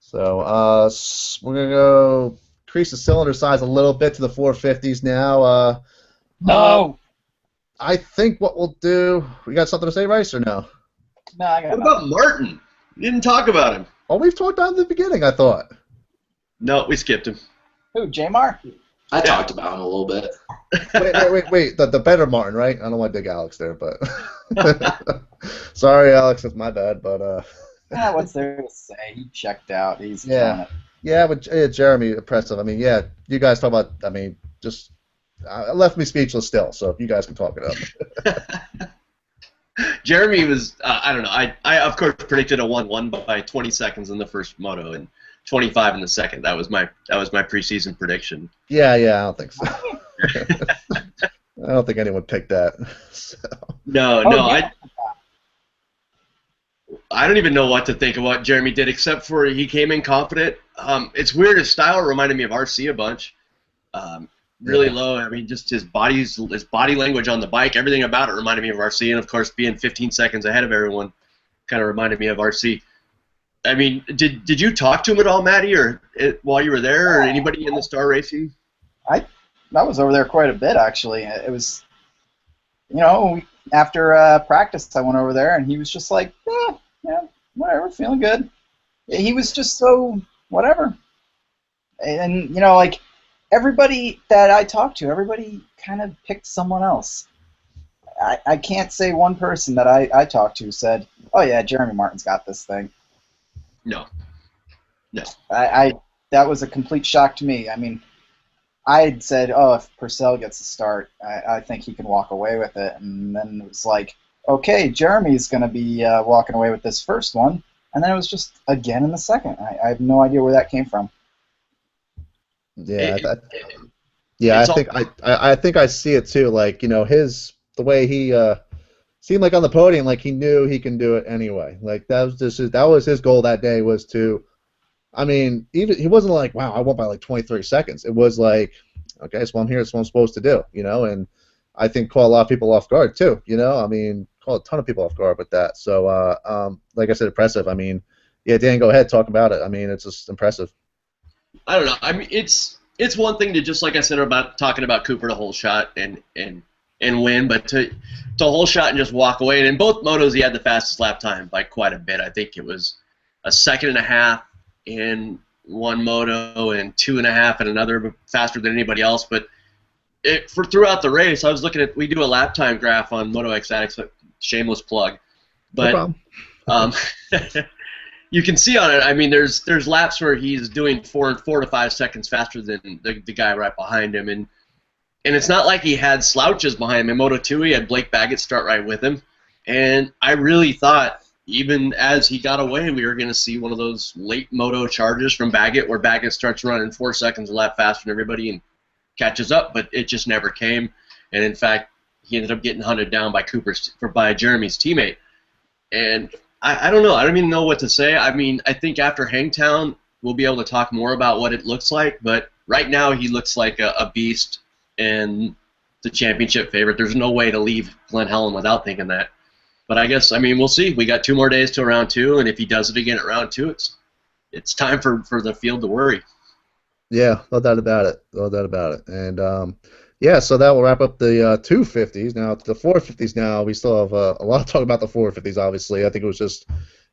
[SPEAKER 1] So we're gonna go increase the cylinder size a little bit to the 450s now.
[SPEAKER 5] No.
[SPEAKER 1] I think what we'll do. We got something to say, Rice, or no?
[SPEAKER 5] No, I got
[SPEAKER 4] What about Martin? You didn't talk about him.
[SPEAKER 1] Oh, we've talked about him in the beginning, I thought.
[SPEAKER 4] No, we skipped him.
[SPEAKER 5] Who, Jamar?
[SPEAKER 3] I talked about him a little bit.
[SPEAKER 1] Wait. The better Martin, right? I don't want to dig Alex there, but sorry, Alex, that's my bad. But
[SPEAKER 5] What's there to say? He checked out. He's
[SPEAKER 1] killing it. Yeah, but Jeremy, impressive. I mean, yeah, you guys talk about. I mean, just left me speechless still. So if you guys can talk it up.
[SPEAKER 4] Jeremy was, I don't know, I of course predicted a 1-1 by 20 seconds in the first moto and 25 in the second. That was my preseason prediction.
[SPEAKER 1] Yeah, I don't think so. I don't think anyone picked that. So.
[SPEAKER 4] No, yeah. I don't even know what to think of what Jeremy did, except for he came in confident. It's weird, his style reminded me of RC a bunch. Really low. I mean, just his body language on the bike, everything about it reminded me of RC, and of course, being 15 seconds ahead of everyone kind of reminded me of RC. I mean, did you talk to him at all, Matty, or while you were there, or anybody in the Star Racing?
[SPEAKER 5] I was over there quite a bit, actually. It was, after practice, I went over there, and he was just like, yeah, whatever, feeling good. He was just so whatever, and everybody that I talked to, everybody kind of picked someone else. I can't say one person that I talked to said, "Oh yeah, Jeremy Martin's got this thing."
[SPEAKER 4] No.
[SPEAKER 5] That was a complete shock to me. I mean, I had said, "Oh, if Purcell gets a start, I think he can walk away with it." And then it was like, "Okay, Jeremy's going to be walking away with this first one," and then it was just again in the second. I have no idea where that came from.
[SPEAKER 1] Yeah, I think I see it too. Like, the way he seemed like on the podium, like he knew he can do it anyway. Like that was his goal that day, was to. I mean, even he wasn't like, wow, I won by like 23 seconds. It was like, okay, so I'm here. It's what I'm supposed to do, and I think caught a lot of people off guard too. I mean, caught a ton of people off guard with that. So, like I said, impressive. I mean, Yeah, Dan, go ahead, talk about it. I mean, it's just impressive.
[SPEAKER 4] I don't know. I mean, it's one thing to, just like I said about talking about Cooper, to hole shot and win, but to hole shot and just walk away. And in both motos, he had the fastest lap time by quite a bit. I think it was a second and a half in one moto and 2.5 in another, faster than anybody else. But for throughout the race, I was looking at, we do a lap time graph on Moto X Addicts, shameless plug, but
[SPEAKER 1] No problem.
[SPEAKER 4] you can see on it. I mean, there's laps where he's doing 4 to 5 seconds faster than the guy right behind him, and it's not like he had slouches behind him. In Moto 2, he had Blake Baggett start right with him, and I really thought, even as he got away, we were going to see one of those late moto charges from Baggett, where Baggett starts running 4 seconds a lap faster than everybody and catches up, but it just never came. And in fact, he ended up getting hunted down by Jeremy's teammate. And I don't know. I don't even know what to say. I mean, I think after Hangtown, we'll be able to talk more about what it looks like. But right now, he looks like a beast and the championship favorite. There's no way to leave Glen Helen without thinking that. But I guess, I mean, we'll see. We got 2 more days till round 2, and if he does it again at round 2, it's time for the field to worry.
[SPEAKER 1] Yeah, no doubt about it. No doubt about it. And yeah, so that will wrap up the 250s. Now, the 450s now, we still have a lot to talk about the 450s, obviously. I think it was just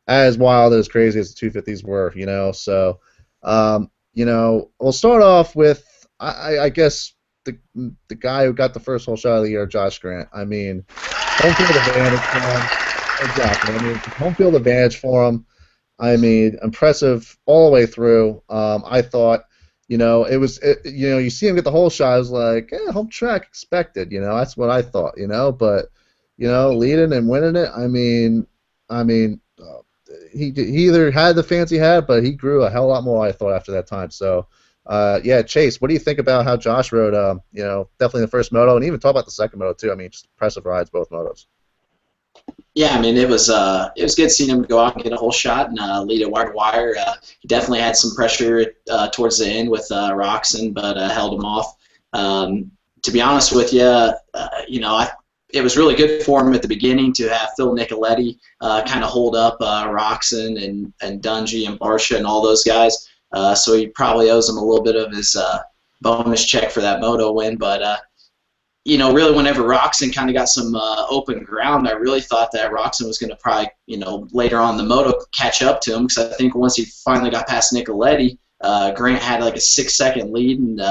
[SPEAKER 1] as wild, as crazy as the 250s were, you know. So, you know, we'll start off with, I guess, the guy who got the first whole shot of the year, Josh Grant. I mean, home field advantage for him. Exactly. I mean, home field advantage for him. I mean, impressive all the way through. I thought, you know, you know, you see him get the whole shot. I was like, home track expected. You know, that's what I thought. You know, but you know, leading and winning it. I mean, he either had the fancy hat, but he grew a hell of a lot more, I thought, after that time. So, yeah, Chase, what do you think about how Josh rode? You know, definitely the first moto, and even talk about the second moto too. I mean, just impressive rides, both motos.
[SPEAKER 3] Yeah, I mean, it was good seeing him go out and get a whole shot and lead it wire to wire. He definitely had some pressure towards the end with Roxon, but held him off. To be honest with you, you know, it was really good for him at the beginning to have Phil Nicoletti kind of hold up Roxon and Dungey and Barsha and all those guys. So he probably owes him a little bit of his bonus check for that moto win, but you know, really, whenever Roxon kind of got some open ground, I really thought that Roxon was going to probably, you know, later on in the moto catch up to him, because I think once he finally got past Nicoletti, Grant had like a 6-second lead, and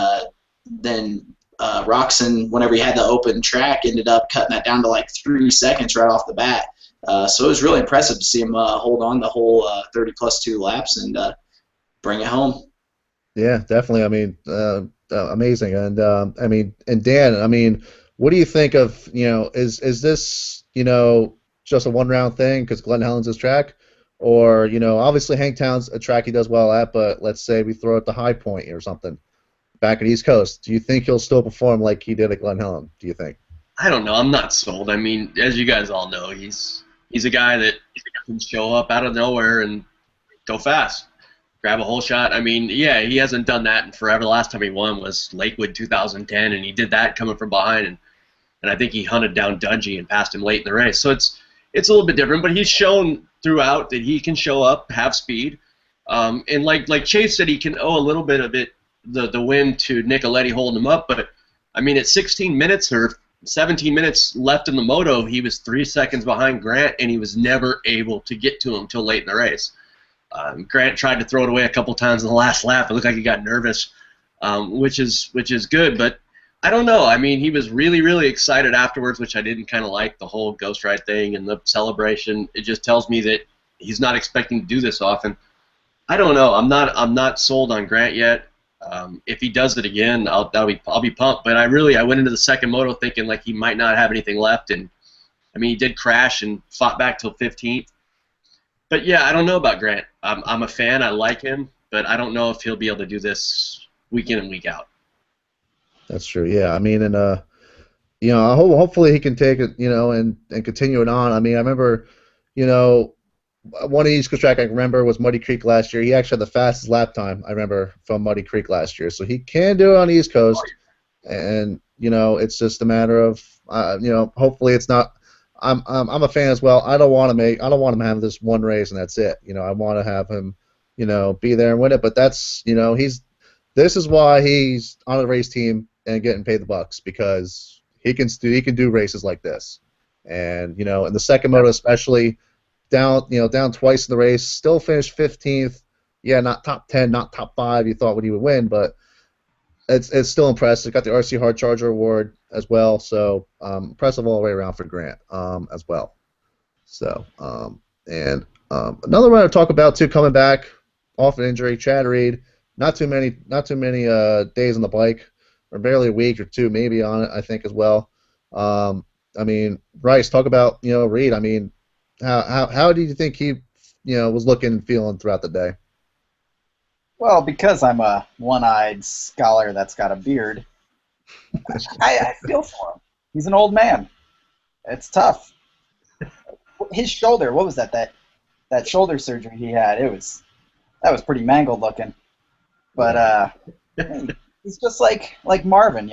[SPEAKER 3] then Roxon, whenever he had the open track, ended up cutting that down to like 3 seconds right off the bat. So it was really impressive to see him hold on the whole 30+2 laps and bring it home.
[SPEAKER 1] Yeah, definitely. I mean, amazing. And I mean, and Dan, I mean, what do you think of, you know, is this, you know, just a one-round thing because Glen Helen's his track, or, you know, obviously Hangtown's a track he does well at, but let's say we throw it to High Point or something back at East Coast, do you think he'll still perform like he did at Glen Helen? Do you think?
[SPEAKER 4] I don't know. I'm not sold. I mean, as you guys all know, he's a guy that can show up out of nowhere and go fast, grab a whole shot. I mean, yeah, he hasn't done that in forever. The last time he won was Lakewood 2010, and he did that coming from behind, and I think he hunted down Dungey and passed him late in the race. So it's a little bit different, but he's shown throughout that he can show up, have speed, and like Chase said, he can owe a little bit of it, the win, to Nicoletti holding him up. But I mean, at 16 minutes or 17 minutes left in the moto, he was 3 seconds behind Grant, and he was never able to get to him until late in the race. Grant tried to throw it away a couple times in the last lap. It looked like he got nervous, which is good. But I don't know. I mean, he was really, really excited afterwards, which I didn't kind of like, the whole ghost ride thing and the celebration. It just tells me that he's not expecting to do this often. I don't know. I'm not sold on Grant yet. If he does it again, I'll be pumped. But I went into the second moto thinking like he might not have anything left, and I mean, he did crash and fought back till 15th. But yeah, I don't know about Grant. I'm a fan. I like him, but I don't know if he'll be able to do this week in and week out.
[SPEAKER 1] That's true. Yeah, I mean, and you know, hopefully he can take it, you know, and continue it on. I mean, I remember, you know, one of the East Coast track I remember was Muddy Creek last year. He actually had the fastest lap time I remember from Muddy Creek last year, so he can do it on the East Coast. And you know, it's just a matter of, you know, hopefully it's not I'm a fan as well. I don't want him to have this one race and that's it. I want to have him, be there and win it. But that's, this is why he's on the race team and getting paid the bucks, because he can do races like this. And in the second moto especially, down twice in the race, still finished 15th. Yeah, not top 10, not top 5. You thought when he would win, but it's still impressive. Got the RC Hard Charger Award as well, so impressive all the way around for Grant as well. So another one to talk about too, coming back off an injury, Chad Reed. Not too many days on the bike, or barely a week or two maybe on it, I think, as well. Bryce, talk about Reed. How do you think he was looking and feeling throughout the day?
[SPEAKER 5] Well, because I'm a one-eyed scholar that's got a beard, I feel for him. He's an old man. It's tough. His shoulder, what was that? That shoulder surgery he had, that was pretty mangled looking. But he's just like Marvin,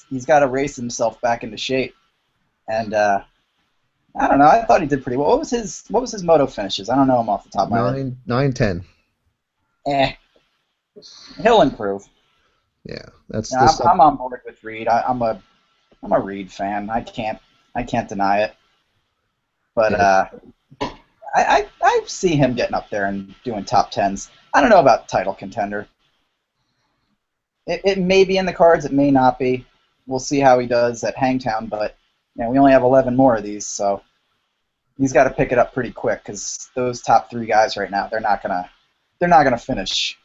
[SPEAKER 5] he's got to race himself back into shape. And I don't know. I thought he did pretty well. What was his moto finishes? I don't know him off the top of my head.
[SPEAKER 1] 9-10.
[SPEAKER 5] He'll improve.
[SPEAKER 1] Yeah,
[SPEAKER 5] I'm on board with Reed. I'm a Reed fan. I can't deny it. But I see him getting up there and doing top 10s. I don't know about title contender. It may be in the cards. It may not be. We'll see how he does at Hangtown. But we only have 11 more of these, so he's got to pick it up pretty quick, because those top 3 guys right now, they're not gonna finish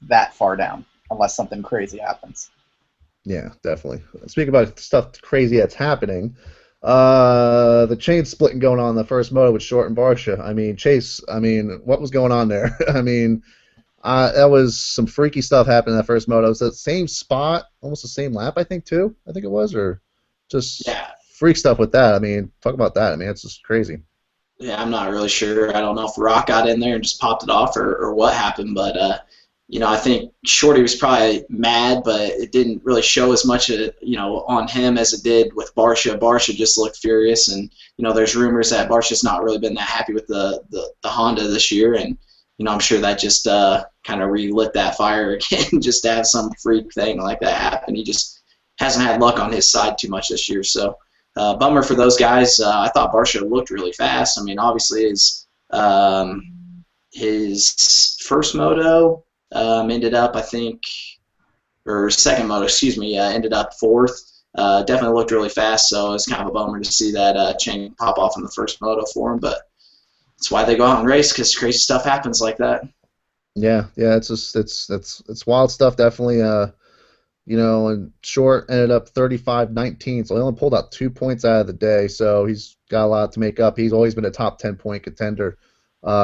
[SPEAKER 5] that far down unless something crazy happens.
[SPEAKER 1] Yeah, definitely. Speaking about stuff crazy that's happening, the chain splitting going on in the first moto with Short and Barsha. Chase, what was going on there? That was some freaky stuff happening in that first moto. It was the same spot, almost the same lap, I think, too. I think it was, or just freak stuff with that. Talk about that. It's just crazy.
[SPEAKER 3] Yeah, I'm not really sure. I don't know if Rock got in there and just popped it off or what happened, but I think Shorty was probably mad, but it didn't really show as much, on him as it did with Barsha. Barsha just looked furious, and there's rumors that Barsha's not really been that happy with the Honda this year, and I'm sure that just kind of relit that fire again, just to have some freak thing like that happen. He just hasn't had luck on his side too much this year, so bummer for those guys. I thought Barsha looked really fast. Obviously his first moto ended up, I think, or second moto, excuse me, ended up 4th. Definitely looked really fast, so it's kind of a bummer to see that chain pop off in the first moto for him, but that's why they go out and race, because crazy stuff happens like that.
[SPEAKER 1] Yeah, it's just it's wild stuff, definitely. And Short ended up 35-19, so he only pulled out 2 points out of the day, so he's got a lot to make up. He's always been a top 10-point contender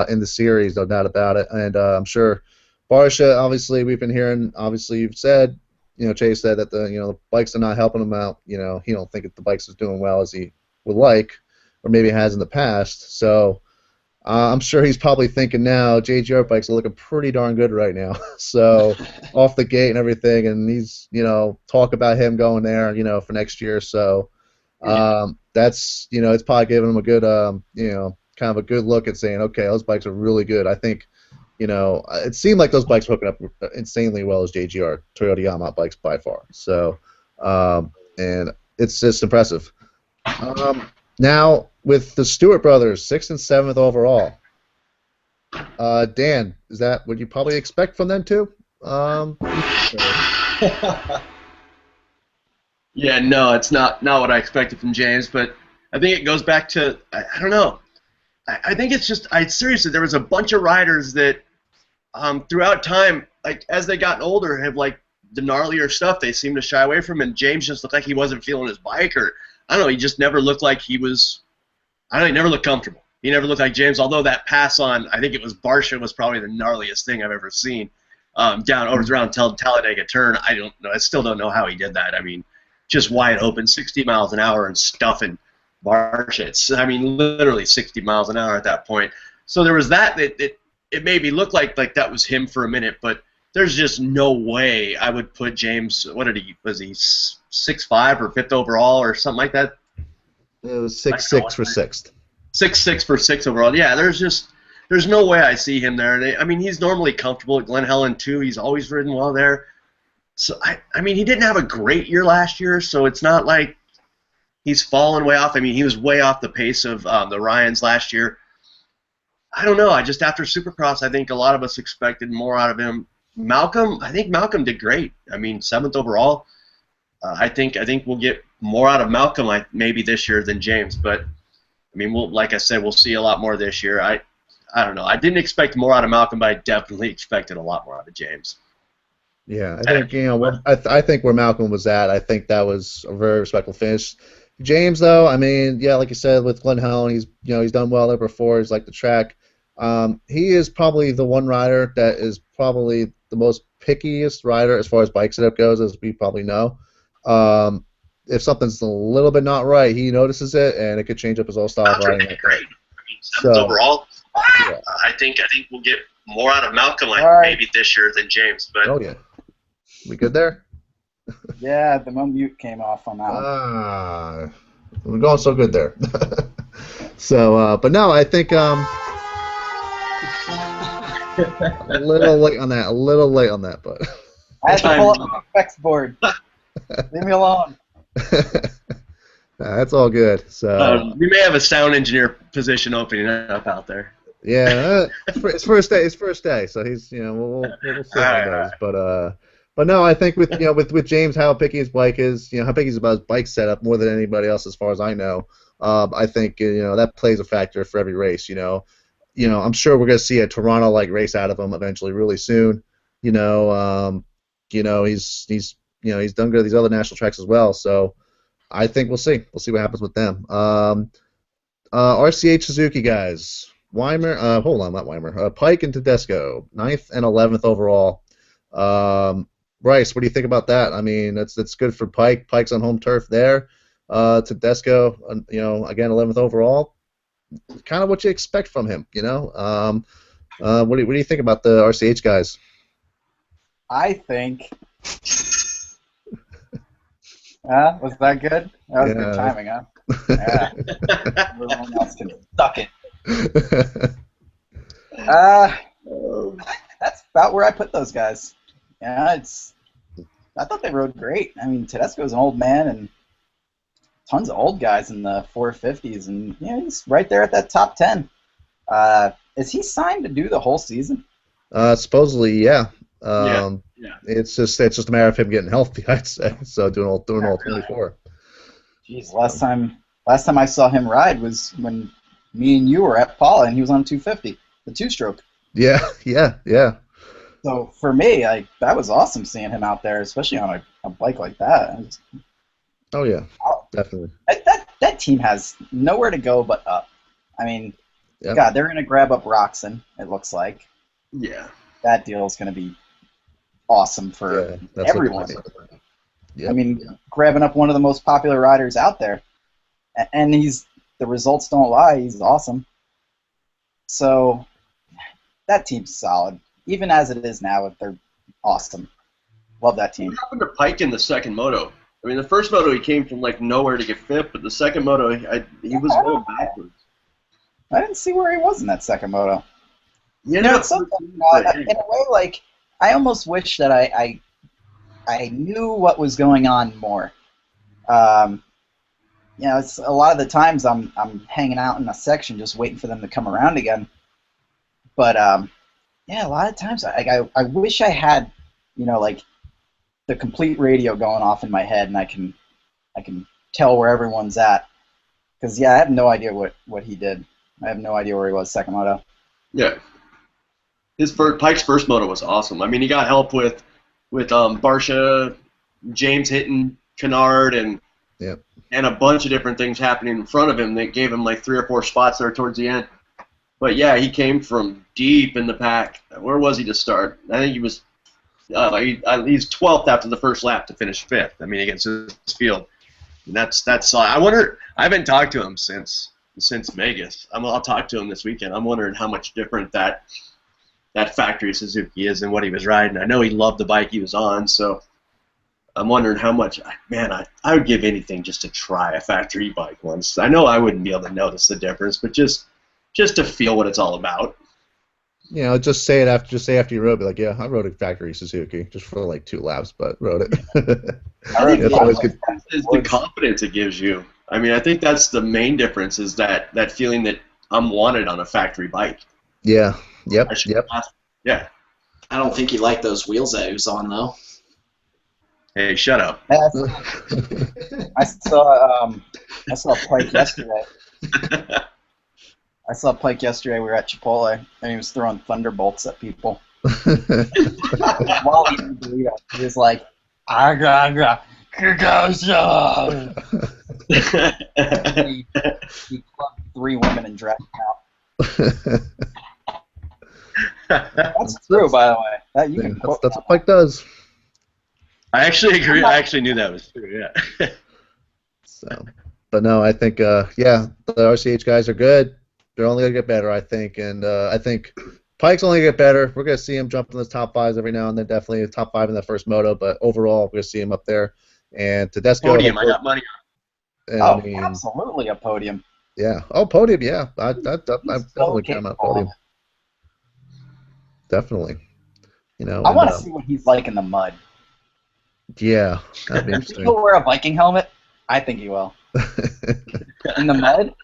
[SPEAKER 1] in the series, no doubt about it. And I'm sure Barsha, obviously, we've been hearing, obviously, you've said, Chase said that the bikes are not helping him out. He don't think that the bikes is doing well as he would like, or maybe has in the past. So I'm sure he's probably thinking now, JGR bikes are looking pretty darn good right now. So off the gate and everything, and he's, talk about him going there, for next year. So that's, it's probably giving him a good, kind of a good look at saying, okay, those bikes are really good. I think, it seemed like those bikes were hooking up insanely well as JGR, Toyota Yamaha bikes by far. So, and it's just impressive. Now, with the Stewart brothers, 6th and 7th overall, Dan, is that what you probably expect from them too?
[SPEAKER 4] Yeah, no, it's not what I expected from James, but I think it goes back to, I don't know. I think it's just, seriously, there was a bunch of riders that throughout time, like as they got older, have like the gnarlier stuff they seem to shy away from, and James just looked like he wasn't feeling his bike, or I don't know, he just never looked like he was, I don't know, he never looked comfortable. He never looked like James, although that pass on, I think it was Barsha, was probably the gnarliest thing I've ever seen. Down over around Talladega Turn, I don't know, I still don't know how he did that. Just wide open, 60 miles an hour and stuffing Barsha. It's, literally 60 miles an hour at that point. So there was that it made me look like that was him for a minute, but there's just no way I would put James, was he 6'5" or 5th overall or something like that?
[SPEAKER 1] It was 6-6 for sixth.
[SPEAKER 4] 6-6 for sixth overall. Yeah, there's no way I see him there. I mean, he's normally comfortable at Glen Helen too. He's always ridden well there. So I mean, he didn't have a great year last year, so it's not like he's fallen way off. I mean, he was way off the pace of the Ryans last year. I don't know. I just after Supercross, I think a lot of us expected more out of him. I think Malcolm did great. I mean, 7th overall. I think we'll get more out of Malcolm maybe this year than James, but I mean, like I said, we'll see a lot more this year. I don't know. I didn't expect more out of Malcolm, but I definitely expected a lot more out of James.
[SPEAKER 1] Yeah, I think I think where Malcolm was at, I think that was a very respectful finish. James, though, I mean, yeah, like you said, with Glen Helen, he's done well there before. He's like the track. He is probably the one rider that is probably the most pickiest rider as far as bike setup goes, as we probably know. If something's a little bit not right, he notices it, and it could change up his whole style of riding.
[SPEAKER 2] Great. I mean, overall, yeah. I think we'll get more out of Malcolm maybe this year than James. But
[SPEAKER 1] oh yeah, we good there?
[SPEAKER 5] Yeah, the mute came off on that one.
[SPEAKER 1] We're going so good there. So, but no, I think a little late on that, but
[SPEAKER 5] I had to pull up my effects board. Leave me alone.
[SPEAKER 1] That's all good. So
[SPEAKER 4] we may have a sound engineer position opening up out there.
[SPEAKER 1] Yeah, it's first day. It's first day, so he's we'll see how it goes. But no, I think with James, how picky his bike is, how picky he's about his bike setup more than anybody else, as far as I know. I think that plays a factor for every race. I'm sure we're gonna see a Toronto-like race out of him eventually, really soon. He's done good at these other national tracks as well. So I think we'll see. We'll see what happens with them. RCH Suzuki guys. Weimer, hold on, not Weimer. Pike and Tedesco, 9th and 11th overall. Bryce, what do you think about that? I mean, that's good for Pike. Pike's on home turf there. Tedesco, again, 11th overall. Kind of what you expect from him, What do you think about the RCH guys?
[SPEAKER 5] I think. Was that good? That was good timing, huh? Yeah. Everyone else can suck it. That's about where I put those guys. Yeah, I thought they rode great. I mean, Tedesco's an old man, and tons of old guys in the 450s, and he's right there at that top 10. Is he signed to do the whole season?
[SPEAKER 1] Supposedly, yeah.
[SPEAKER 4] Yeah.
[SPEAKER 1] It's just a matter of him getting healthy, I'd say. So doing all 24.
[SPEAKER 5] Jeez, last time I saw him ride was when me and you were at Paula, and he was on 250, the two-stroke.
[SPEAKER 1] Yeah.
[SPEAKER 5] So for me, that was awesome seeing him out there, especially on a bike like that.
[SPEAKER 1] Oh yeah, definitely.
[SPEAKER 5] That team has nowhere to go but up. I mean,
[SPEAKER 1] yep.
[SPEAKER 5] God, they're going to grab up Roxon, it looks like.
[SPEAKER 4] Yeah.
[SPEAKER 5] That deal is going to be awesome for everyone.
[SPEAKER 1] Yep.
[SPEAKER 5] I mean, grabbing up one of the most popular riders out there, and the results don't lie. He's awesome. So that team's solid, even as it is now. They're awesome. Love that team.
[SPEAKER 4] What happened to Pike in the second moto? I mean, the first moto he came from nowhere to get fifth, but the second moto he was going backwards.
[SPEAKER 5] I didn't see where he was in that second moto. It's something, in a way, I almost wish that I knew what was going on more. It's a lot of the times I'm hanging out in a section just waiting for them to come around again. But a lot of times I wish I had, the complete radio going off in my head, and I can tell where everyone's at. Because I have no idea what he did. I have no idea where he was second moto.
[SPEAKER 4] Yeah. Pike's first moto was awesome. I mean, he got help with Barsha, James hitting Kennard, and a bunch of different things happening in front of him that gave him 3 or 4 spots there towards the end. But yeah, he came from deep in the pack. Where was he to start? I think he was he's 12th after the first lap to finish 5th. I mean, against his field. And that's I wonder. I haven't talked to him since Vegas. I'll talk to him this weekend. I'm wondering how much different that factory Suzuki is and what he was riding. I know he loved the bike he was on, so I'm wondering how much, man, I would give anything just to try a factory bike once. I know I wouldn't be able to notice the difference, but just to feel what it's all about.
[SPEAKER 1] You know, just say after you rode, be like, yeah, I rode a factory Suzuki just for like 2 laps, but rode it.
[SPEAKER 4] I think
[SPEAKER 1] It's always good.
[SPEAKER 4] is the confidence it gives you. I mean, I think that's the main difference is that feeling that I'm wanted on a factory bike.
[SPEAKER 1] Yeah. Yep. Yep.
[SPEAKER 4] Yeah.
[SPEAKER 3] I don't think he liked those wheels that he was on, though.
[SPEAKER 4] Hey, shut up.
[SPEAKER 5] I saw Pike yesterday. We were at Chipotle, and he was throwing thunderbolts at people. While he didn't believe it, he was like, "Aga, he clubbed 3 women and dragged them out. That's true, by the way.
[SPEAKER 1] That's what Pike does.
[SPEAKER 4] I actually agree. I actually knew that was true. Yeah.
[SPEAKER 1] So, but no, I think yeah, the RCH guys are good. They're only gonna get better, I think, and I think Pike's only gonna get better. We're gonna see him jump in the top 5s every now and then. Definitely top 5 in the first moto, but overall, we're gonna see him up there. And Tedesco.
[SPEAKER 4] Podium. I got money
[SPEAKER 5] on. Absolutely a podium.
[SPEAKER 1] Yeah. Oh, podium. Yeah. I definitely count on podium. Definitely. You know.
[SPEAKER 5] I want to see what he's like in the mud.
[SPEAKER 1] Yeah, that'd be interesting.
[SPEAKER 5] He'll wear a Viking helmet. I think he will. In the mud.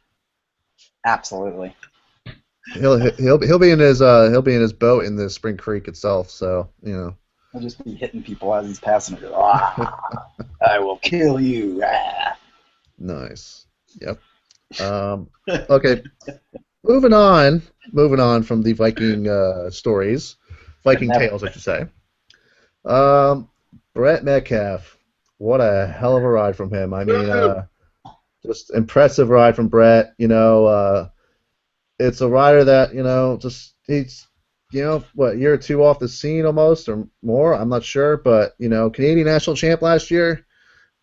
[SPEAKER 5] Absolutely.
[SPEAKER 1] He'll be in his boat in the Spring Creek itself. So you know.
[SPEAKER 5] He'll just be hitting people as he's passing it. I will kill you.
[SPEAKER 1] Nice. Yep. Okay. Moving on from the Viking stories, Viking tales, I should say. Brett Metcalf. What a hell of a ride from him. I mean, just impressive ride from Brett. You know, it's a rider that, you know, just he's, you know, what, year or 2 off the scene almost or more. I'm not sure, but you know, Canadian national champ last year,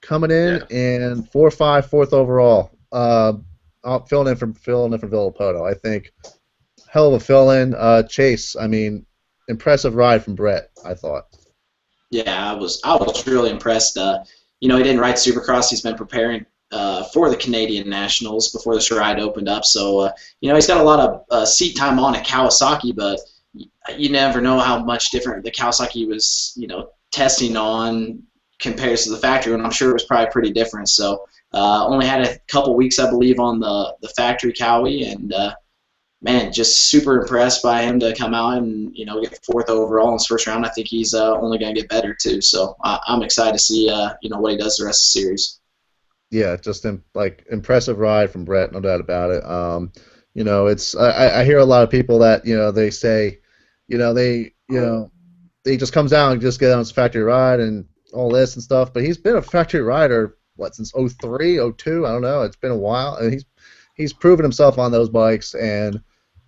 [SPEAKER 1] coming in and 4.5, 4th overall. Filling in for Villapoto. I think hell of a fill-in. Chase. I mean, impressive ride from Brett, I thought.
[SPEAKER 3] Yeah, I was really impressed. You know, he didn't ride Supercross. He's been preparing for the Canadian Nationals before this ride opened up. So, you know, he's got a lot of seat time on a Kawasaki, but you never know how much different the Kawasaki was, you know, testing on compared to the factory, and I'm sure it was probably pretty different. So, only had a couple weeks, I believe, on the factory Cowie, and man, just super impressed by him to come out and, you know, get 4th overall in his first round. I think he's only going to get better too. So I'm excited to see you know, what he does the rest of the series.
[SPEAKER 1] Yeah, just like impressive ride from Brett, no doubt about it. You know, it's I hear a lot of people that, you know, they say, you know, they just comes out and just get on his factory ride and all this and stuff, but he's been a factory rider since 03, 02, I don't know. It's been a while, and he's proven himself on those bikes, and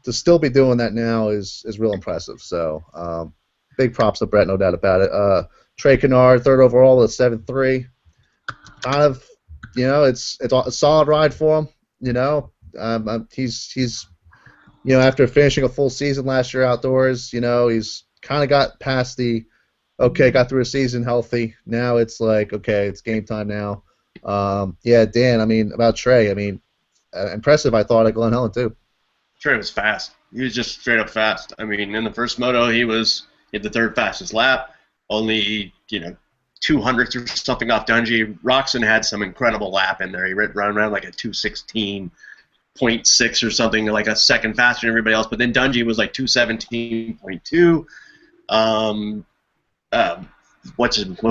[SPEAKER 1] to still be doing that now is real impressive. So big props to Brett, no doubt about it. Trey Kennard, 3rd overall with 7.3. Kind of, you know, it's a solid ride for him. You know, he's you know, after finishing a full season last year outdoors, you know, he's kind of got past got through a season healthy. Now it's like, okay, it's game time now. Yeah, Dan, I mean, about Trey, I mean, impressive, I thought, at Glen Helen, too.
[SPEAKER 4] Trey was fast. He was just straight up fast. I mean, in the first moto, he had the 3rd fastest lap, only, you know, 200ths or something off Dungey. Roxon had some incredible lap in there. He ran around like a 2:16.6 or something, like a second faster than everybody else. But then Dungey was like 2:17.2.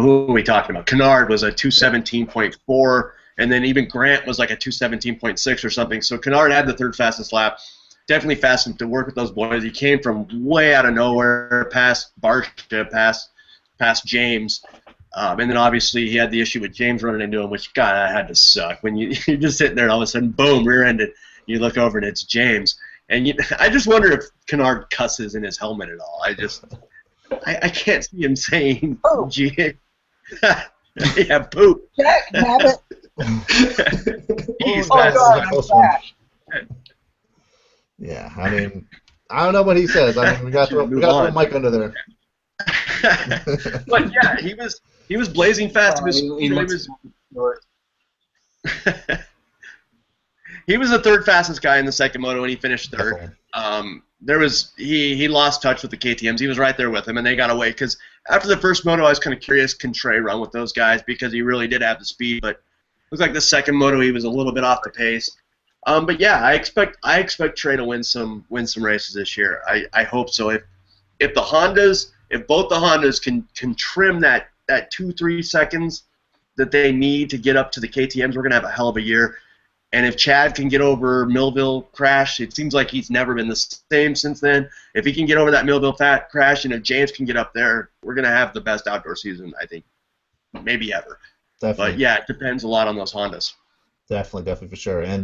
[SPEAKER 4] Who are we talking about? Kennard was a 2:17.4, and then even Grant was like a 2:17.6 or something. So Kennard had the 3rd fastest lap. Definitely fast to work with those boys. He came from way out of nowhere, past Barsha, past James, and then obviously he had the issue with James running into him, which, God, that had to suck. When you're just sitting there and all of a sudden, boom, rear-ended. You look over and it's James. And I just wonder if Kennard cusses in his helmet at all. I can't see him saying,
[SPEAKER 5] "Oh,
[SPEAKER 4] gee." Yeah, poop.
[SPEAKER 5] Jack, have it.
[SPEAKER 4] He's
[SPEAKER 1] Yeah, I mean, I don't know what he says. I mean, we got the mic under there.
[SPEAKER 4] But yeah, he was blazing fast. He was the third fastest guy in the second moto, and he finished third. He lost touch with the KTMs. He was right there with him, and they got away. Because after the first moto, I was kind of curious, can Trey run with those guys? Because he really did have the speed. But it looked like the second moto, he was a little bit off the pace. But yeah, I expect Trey to win some races this year. I hope so. If both the Hondas can trim that 2-3 seconds that they need to get up to the KTMs, we're gonna have a hell of a year. And if Chad can get over Millville crash, it seems like he's never been the same since then. If he can get over that Millville crash, and if James can get up there, we're going to have the best outdoor season, I think, maybe ever.
[SPEAKER 1] Definitely.
[SPEAKER 4] But, yeah, it depends a lot on those Hondas.
[SPEAKER 1] Definitely for sure. And,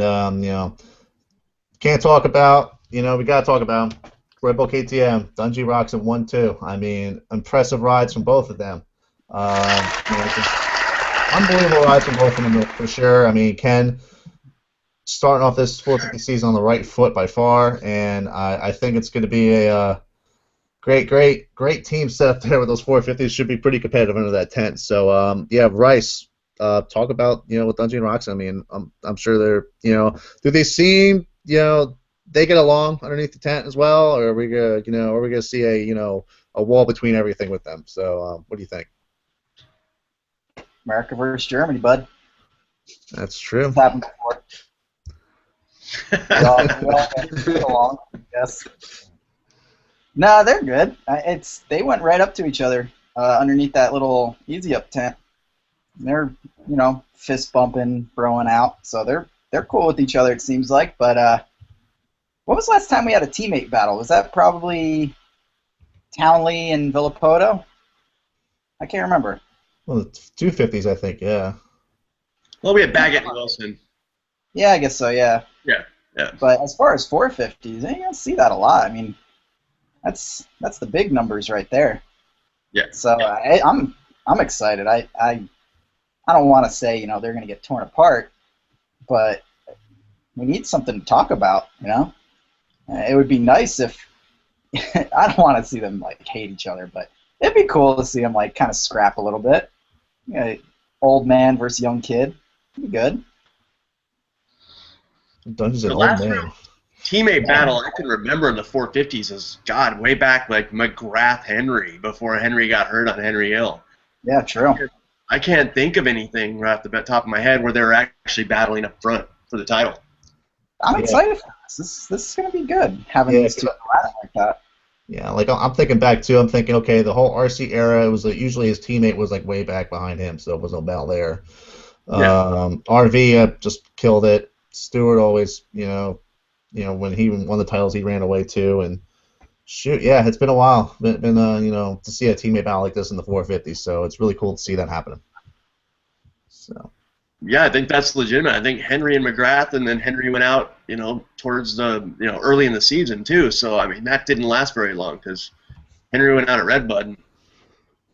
[SPEAKER 1] can't talk about, we got to talk about Red Bull KTM, Dungey Rocks in 1-2. I mean, impressive rides from both of them. Just unbelievable rides from both of them for sure. I mean, Ken starting off this 450 season on the right foot by far, and I think it's going to be a great team set up there with those 450s. Should be pretty competitive under that tent. So yeah, Rice, talk about with Dungey and Rocks. I mean, I'm sure they're do they seem they get along underneath the tent as well, or are we gonna see a wall between everything with them? So what do you think?
[SPEAKER 5] America versus Germany, bud.
[SPEAKER 1] That's true.
[SPEAKER 5] It's happened before. we all get along, yes. No, they're good. They went right up to each other underneath that little easy up tent. They're fist bumping, throwing out. So they're cool with each other, it seems like. But when was the last time we had a teammate battle? Was that probably Townley and Villapoto? I can't remember.
[SPEAKER 1] Well, the 250s, I think. Yeah.
[SPEAKER 4] Well, we had Baggett and Wilson.
[SPEAKER 5] Yeah, I guess so. Yeah.
[SPEAKER 4] Yeah.
[SPEAKER 5] But as far as 450s, you don't see that a lot. I mean, that's the big numbers right there.
[SPEAKER 4] Yeah.
[SPEAKER 5] So yeah. I'm excited. I don't want to say they're going to get torn apart, but we need something to talk about. It would be nice if I don't want to see them hate each other, but it'd be cool to see them kind of scrap a little bit. Old man versus young kid. It'd be good.
[SPEAKER 1] Dungeons and old man.
[SPEAKER 4] Teammate battle I can remember in the 450s is way back McGrath Henry before Henry got hurt on Henry Hill.
[SPEAKER 5] Yeah, true.
[SPEAKER 4] I can't think of anything right off the top of my head where they were actually battling up front for the title.
[SPEAKER 5] I'm excited for this. This is going to be good having these two like that.
[SPEAKER 1] Yeah, I'm thinking back too. I'm thinking, okay, the whole RC era, it was usually his teammate was way back behind him, so it was no battle there.
[SPEAKER 4] Yeah.
[SPEAKER 1] RV just killed it. Stewart always, when he won the titles, he ran away too. And shoot, yeah, it's been a while. Been to see a teammate battle like this in the 450s, so it's really cool to see that happening. So.
[SPEAKER 4] Yeah, I think that's legitimate. I think Henry and McGrath, and then Henry went out, towards the, early in the season too. So I mean, that didn't last very long because Henry went out at Red Bud. And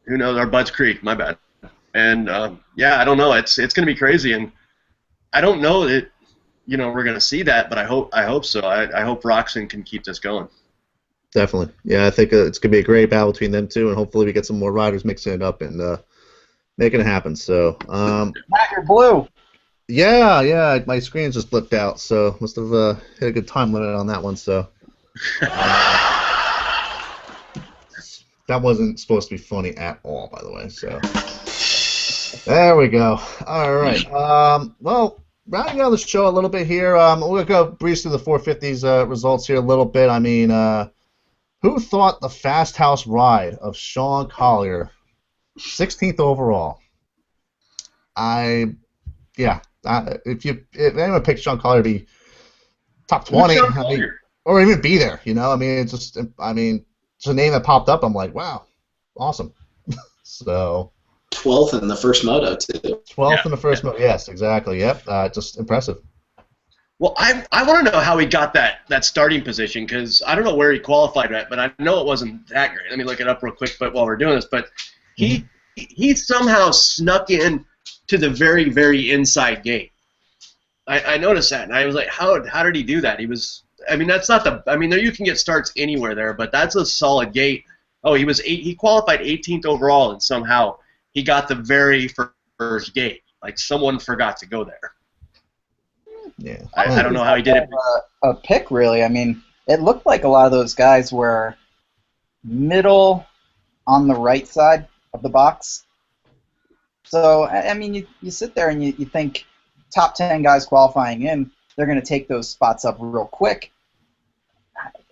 [SPEAKER 4] who knows? Our Bud's Creek, my bad. And yeah, I don't know. It's going to be crazy, and I don't know that we're going to see that, but I hope so. I hope Roxon can keep this going. Definitely.
[SPEAKER 1] Yeah, I think it's going to be a great battle between them two, and hopefully we get some more riders mixing it up and making it happen. So,
[SPEAKER 5] Matt, you're blue.
[SPEAKER 1] Yeah, my screen just blipped out, so must have hit a good time limit on that one. So that wasn't supposed to be funny at all, by the way. So there we go. All right. Well, rounding out the show a little bit here, we're gonna go breeze through the 450s results here a little bit. I mean, who thought the Fast House ride of Sean Collier, 16th overall? If anyone picked Sean Collier to be top 20, or even be there, I mean, it's just a name that popped up. I'm like, wow, awesome. So
[SPEAKER 3] 12th in the first moto too.
[SPEAKER 1] 12th in the first moto, yes, exactly. Yep, just impressive.
[SPEAKER 4] Well, I want to know how he got that starting position, because I don't know where he qualified at, but I know it wasn't that great. Let me look it up real quick while we're doing this. But he somehow snuck in to the very, very inside gate. I noticed that, and I was like, how did he do that? That's not you can get starts anywhere there, but that's a solid gate. Oh, he qualified 18th overall, and somehow he got the very first gate. Like someone forgot to go there.
[SPEAKER 1] Yeah.
[SPEAKER 4] I don't know how he did it.
[SPEAKER 5] A pick, really. I mean, it looked like a lot of those guys were middle on the right side of the box. So, I mean, you sit there and you think top 10 guys qualifying in, they're going to take those spots up real quick.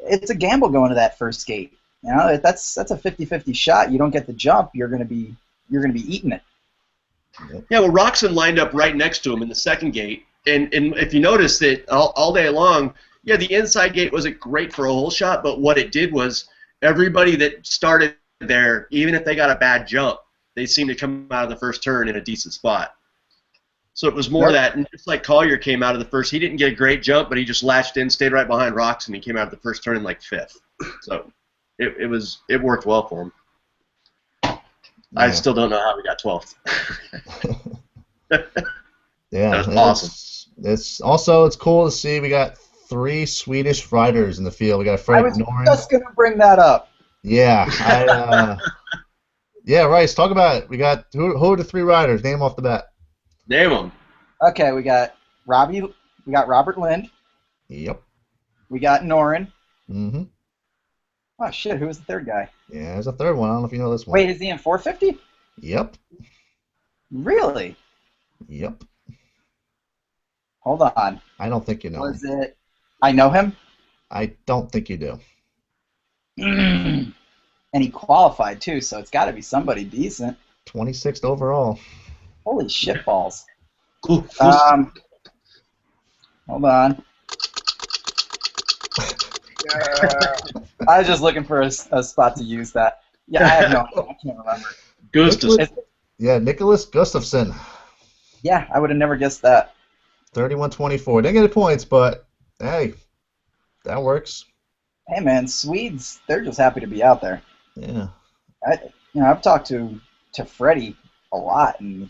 [SPEAKER 5] It's a gamble going to that first gate. You know, that's a 50-50 shot. You don't get the jump, you're going to be eating it.
[SPEAKER 4] Yeah, well, Roxon lined up right next to him in the second gate, and if you notice that all day long, yeah, the inside gate wasn't great for a hole shot, but what it did was everybody that started there, even if they got a bad jump, they seemed to come out of the first turn in a decent spot. So it was more that, and just like Collier came out of the first, he didn't get a great jump, but he just latched in, stayed right behind Roxon, and he came out of the first turn in like 5th. So it worked well for him. Yeah. I still don't know how we got 12th.
[SPEAKER 1] Yeah,
[SPEAKER 4] that was awesome.
[SPEAKER 1] It's cool to see we got 3 Swedish riders in the field. We got Fred Noren.
[SPEAKER 5] I was just gonna bring that up.
[SPEAKER 1] Yeah, yeah, Rice. Talk about it. We got who are the 3 riders? Name off the bat.
[SPEAKER 4] Name them.
[SPEAKER 5] Okay, we got Robbie. We got Robert Lind.
[SPEAKER 1] Yep.
[SPEAKER 5] We got Noren.
[SPEAKER 1] Mm-hmm.
[SPEAKER 5] Oh shit! Who was the third guy?
[SPEAKER 1] Yeah, there's a third one. I don't know if you know this one.
[SPEAKER 5] Wait, is he in 450?
[SPEAKER 1] Yep.
[SPEAKER 5] Really?
[SPEAKER 1] Yep.
[SPEAKER 5] Hold on.
[SPEAKER 1] I don't think you know
[SPEAKER 5] Was
[SPEAKER 1] him.
[SPEAKER 5] it? I know him.
[SPEAKER 1] I don't think you do.
[SPEAKER 5] And he qualified too, so it's got to be somebody decent.
[SPEAKER 1] 26th overall.
[SPEAKER 5] Holy shitballs.
[SPEAKER 4] Ooh,
[SPEAKER 5] Hold on. I was just looking for a spot to use that. Yeah, I have no idea. I can't remember.
[SPEAKER 4] Gustafson.
[SPEAKER 1] Yeah, Nicholas Gustafson.
[SPEAKER 5] Yeah, I would have never guessed that.
[SPEAKER 1] 31-24. Didn't get any points, but hey, that works.
[SPEAKER 5] Hey man, Swedes, they're just happy to be out there.
[SPEAKER 1] Yeah.
[SPEAKER 5] I've talked to Freddie a lot, and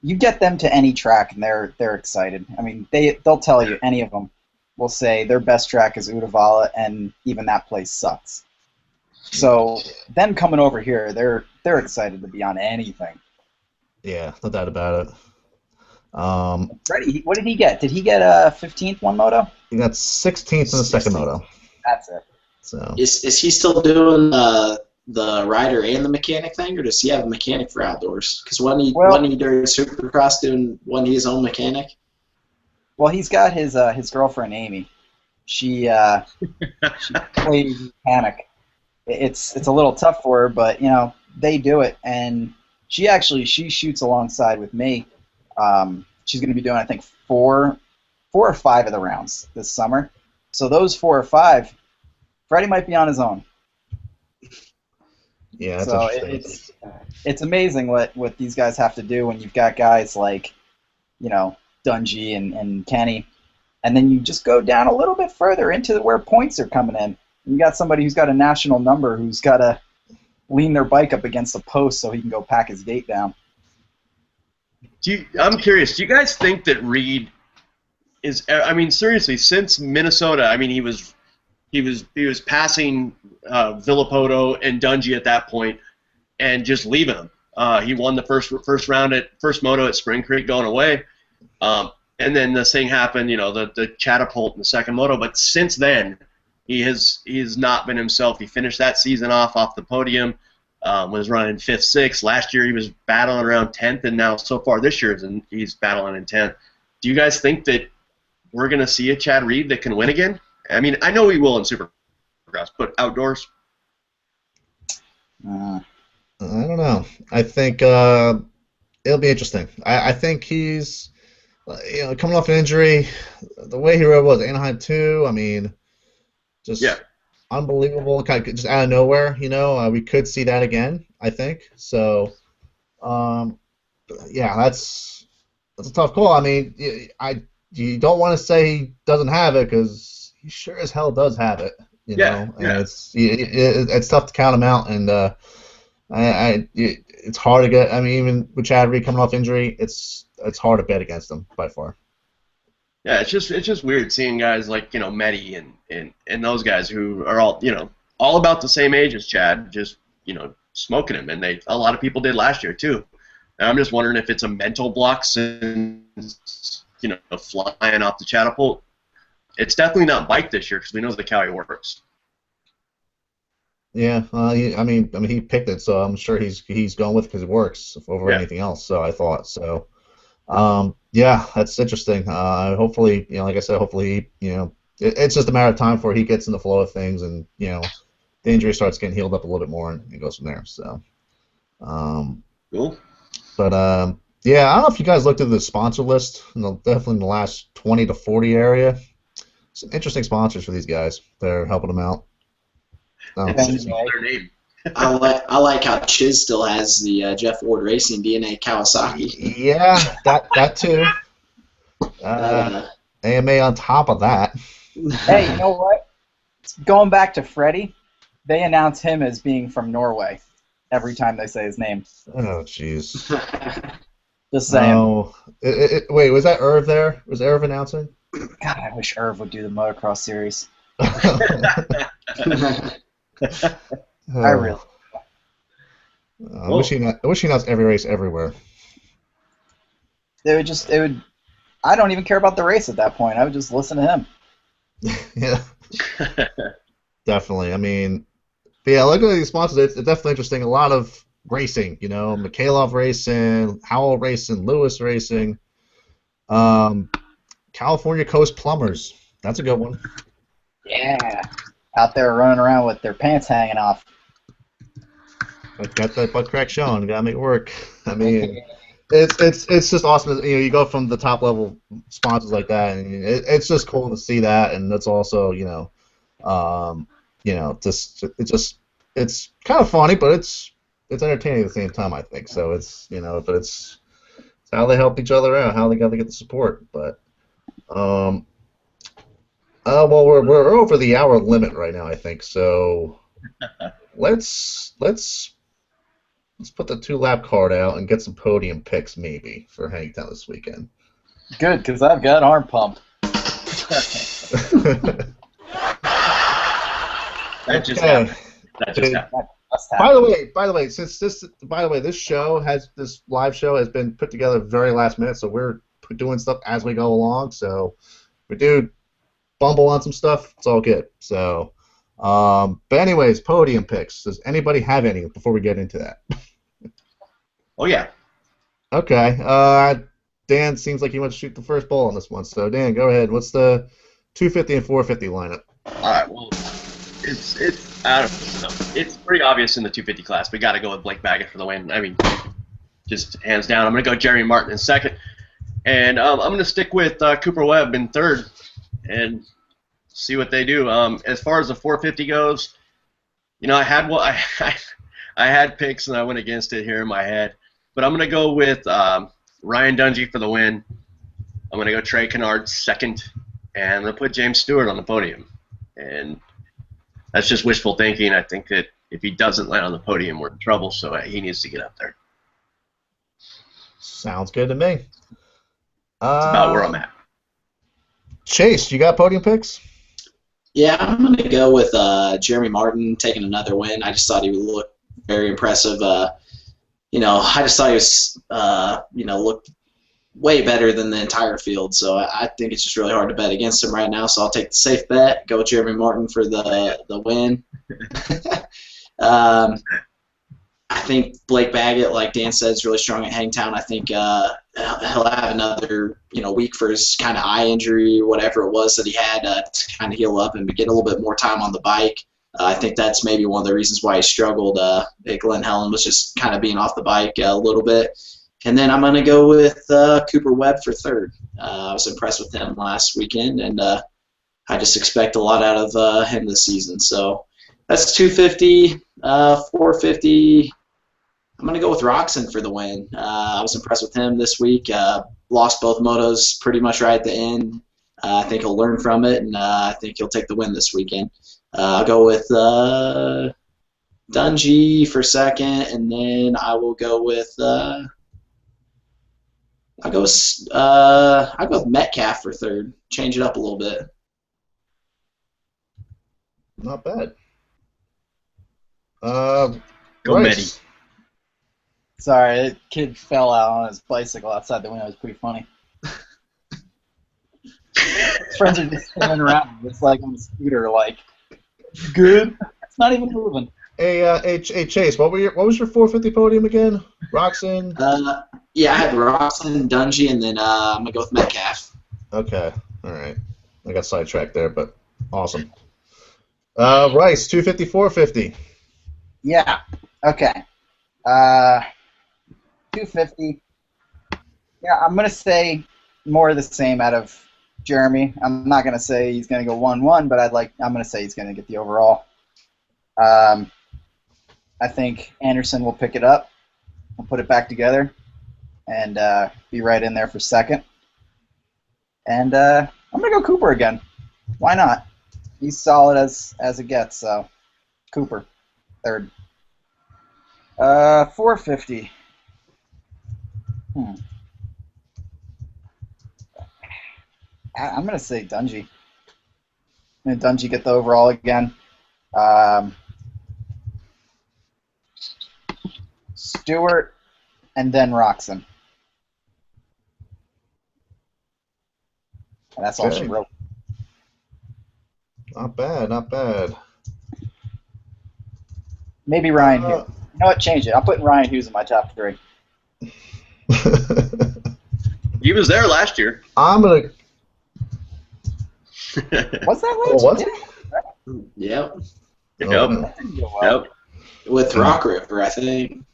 [SPEAKER 5] you get them to any track and they're excited. I mean, they'll tell you, any of them will say their best track is Uddevalla, and even that place sucks. So them coming over here, they're excited to be on anything.
[SPEAKER 1] Yeah, no doubt about it.
[SPEAKER 5] Freddie, what did he get? Did he get a 15th one moto?
[SPEAKER 1] He got 16th in the second moto.
[SPEAKER 5] That's it.
[SPEAKER 1] So
[SPEAKER 3] Is he still doing the rider and the mechanic thing, or does he have a mechanic for outdoors? Because wasn't he during Supercross wasn't he his own mechanic?
[SPEAKER 5] Well, he's got his girlfriend Amy. She plays mechanic. It's a little tough for her, but they do it, and she shoots alongside with me. She's going to be doing, I think, 4 or 5 of the rounds this summer. So those 4 or 5, Freddie might be on his own.
[SPEAKER 1] yeah, that's
[SPEAKER 5] So
[SPEAKER 1] interesting.
[SPEAKER 5] it's amazing what these guys have to do when you've got guys like, Dungy and Kenny, and then you just go down a little bit further into where points are coming in. You got somebody who's got a national number who's got to lean their bike up against a post so he can go pack his gate down.
[SPEAKER 4] I'm curious. Do you guys think that Reed is? I mean, seriously, since Minnesota, I mean, he was passing Villapoto and Dungy at that point, and just leaving them. He won the first round at first moto at Spring Creek, going away, and then this thing happened. The catapult in the second moto. But since then, he has not been himself. He finished that season off the podium. Was running 5th, 6th. Last year he was battling around 10th, and now so far this year he's battling in 10th. Do you guys think that we're going to see a Chad Reed that can win again? I mean, I know he will in Supercross, but outdoors?
[SPEAKER 1] I don't know. I think it'll be interesting. I think he's coming off an injury. The way he rode was Anaheim 2. I mean, just unbelievable, kind of just out of nowhere. We could see that again, I think. So, yeah, that's a tough call. I mean, you don't want to say he doesn't have it, because he sure as hell does have it. And it's tough to count him out, and it's hard to get. I mean, even with Chad Reed coming off injury, it's hard to bet against him by far. Yeah,
[SPEAKER 4] it's just weird seeing guys like Medi and those guys who are all all about the same age as Chad, just smoking him, and a lot of people did last year too. And I'm just wondering if it's a mental block since flying off the catapult. It's definitely not bike this year because we know the how he works.
[SPEAKER 1] Yeah, I mean, he picked it, so I'm sure he's going with it because it works over anything else. So I thought so. Yeah, that's interesting. Hopefully, like I said, hopefully, it's just a matter of time before he gets in the flow of things, and the injury starts getting healed up a little bit more, and it goes from there. So,
[SPEAKER 4] cool.
[SPEAKER 1] But yeah, I don't know if you guys looked at the sponsor list. Definitely in the last 20 to 40 area. Some interesting sponsors for these guys. They're helping them out.
[SPEAKER 4] It's their name.
[SPEAKER 3] I like how Chiz still has the Jeff Ward Racing DNA Kawasaki.
[SPEAKER 1] Yeah, that too. AMA on top of that.
[SPEAKER 5] Hey, you know what? Going back to Freddie, they announce him as being from Norway every time they say his name.
[SPEAKER 1] Oh, jeez.
[SPEAKER 5] Just saying.
[SPEAKER 1] No. Wait, was that Irv there? Was Irv announcing?
[SPEAKER 5] God, I wish Irv would do the motocross series. I really.
[SPEAKER 1] I wish he announced every race everywhere.
[SPEAKER 5] It would. I don't even care about the race at that point. I would just listen to him.
[SPEAKER 1] Yeah. Definitely. I mean, but yeah, look at these sponsors. It's definitely interesting. A lot of racing. Mikhailov Racing, Howell Racing, Lewis Racing, California Coast Plumbers. That's a good one.
[SPEAKER 5] Yeah. Out there running around with their pants hanging off.
[SPEAKER 1] Got that butt crack showing. Gotta make it work. I mean, it's just awesome. You go from the top level sponsors like that, and it's just cool to see that, and that's also it's kind of funny, but it's entertaining at the same time. I think so. But it's how they help each other out, how they got to get the support. But well, we're over the hour limit right now, I think. So let's put the 2-lap card out and get some podium picks maybe for Hangtown this weekend.
[SPEAKER 5] Good, because I've got arm pump.
[SPEAKER 4] That just happened.
[SPEAKER 1] By the way, this live show has been put together very last minute, so we're doing stuff as we go along. So we do bumble on some stuff. It's all good. So, but anyways, podium picks. Does anybody have any before we get into that?
[SPEAKER 4] Oh yeah.
[SPEAKER 1] Okay. Dan seems like he wants to shoot the first ball on this one. So Dan, go ahead. What's the 250 and 450 lineup?
[SPEAKER 4] All right. Well, it's pretty obvious in the 250 class. We got to go with Blake Baggett for the win. I mean, just hands down. I'm going to go Jeremy Martin in second, and I'm going to stick with Cooper Webb in third, and see what they do. As far as the 450 goes, I had picks and I went against it here in my head, but I'm going to go with Ryan Dungey for the win. I'm going to go Trey Kennard second, and I'm going to put James Stewart on the podium. And that's just wishful thinking. I think that if he doesn't land on the podium, we're in trouble, so he needs to get up there.
[SPEAKER 1] Sounds good to me.
[SPEAKER 4] That's about where I'm at.
[SPEAKER 1] Chase, you got podium picks?
[SPEAKER 3] Yeah, I'm going to go with Jeremy Martin taking another win. I just thought he would look very impressive. I just thought he was, looked way better than the entire field. So I think it's just really hard to bet against him right now. So I'll take the safe bet, go with Jeremy Martin for the win. I think Blake Baggett, like Dan said, is really strong at Hangtown. I think he'll have another week for his kind of eye injury, whatever it was that he had, to kind of heal up and get a little bit more time on the bike. I think that's maybe one of the reasons why he struggled at Glen Helen, was just kind of being off the bike a little bit. And then I'm going to go with Cooper Webb for third. I was impressed with him last weekend, and I just expect a lot out of him this season. So that's 250, 450. I'm going to go with Roxon for the win. I was impressed with him this week. Lost both motos pretty much right at the end. I think he'll learn from it, and I think he'll take the win this weekend. I'll go with Dungey for second, and then I will go with I'll go with Metcalf for third. Change it up a little bit.
[SPEAKER 1] Not bad.
[SPEAKER 4] Go Medi.
[SPEAKER 5] Sorry, that kid fell out on his bicycle outside the window. It was pretty funny. His friends are just standing around, just like on a scooter, like, good. It's not even moving.
[SPEAKER 1] Hey, Chase, what was your 450 podium again? Roxon?
[SPEAKER 3] Yeah, I had Roxon, Dungy, and then I'm gonna go with Metcalf.
[SPEAKER 1] Okay, all right. I got sidetracked there, but awesome. Rice, 250, 450.
[SPEAKER 5] Yeah. Okay. 250. Yeah, I'm gonna say more of the same out of Jeremy. I'm not gonna say he's gonna go 1-1, but I'm gonna say he's gonna get the overall. I think Anderson will pick it up and put it back together and be right in there for second. And I'm gonna go Cooper again. Why not? He's solid as it gets. So Cooper, third. 450. I'm gonna say Dungy. And Dungy get the overall again. Stewart, and then Roxon. And that's all she wrote.
[SPEAKER 1] Not bad, not bad.
[SPEAKER 5] Maybe Ryan Hughes. You know what? Change it. I'm putting Ryan Hughes in my top 3.
[SPEAKER 2] He was there last year.
[SPEAKER 1] I'm gonna.
[SPEAKER 5] Was that last?
[SPEAKER 1] Oh, was it?
[SPEAKER 3] Yep.
[SPEAKER 2] Yep.
[SPEAKER 3] With Rock River, I think.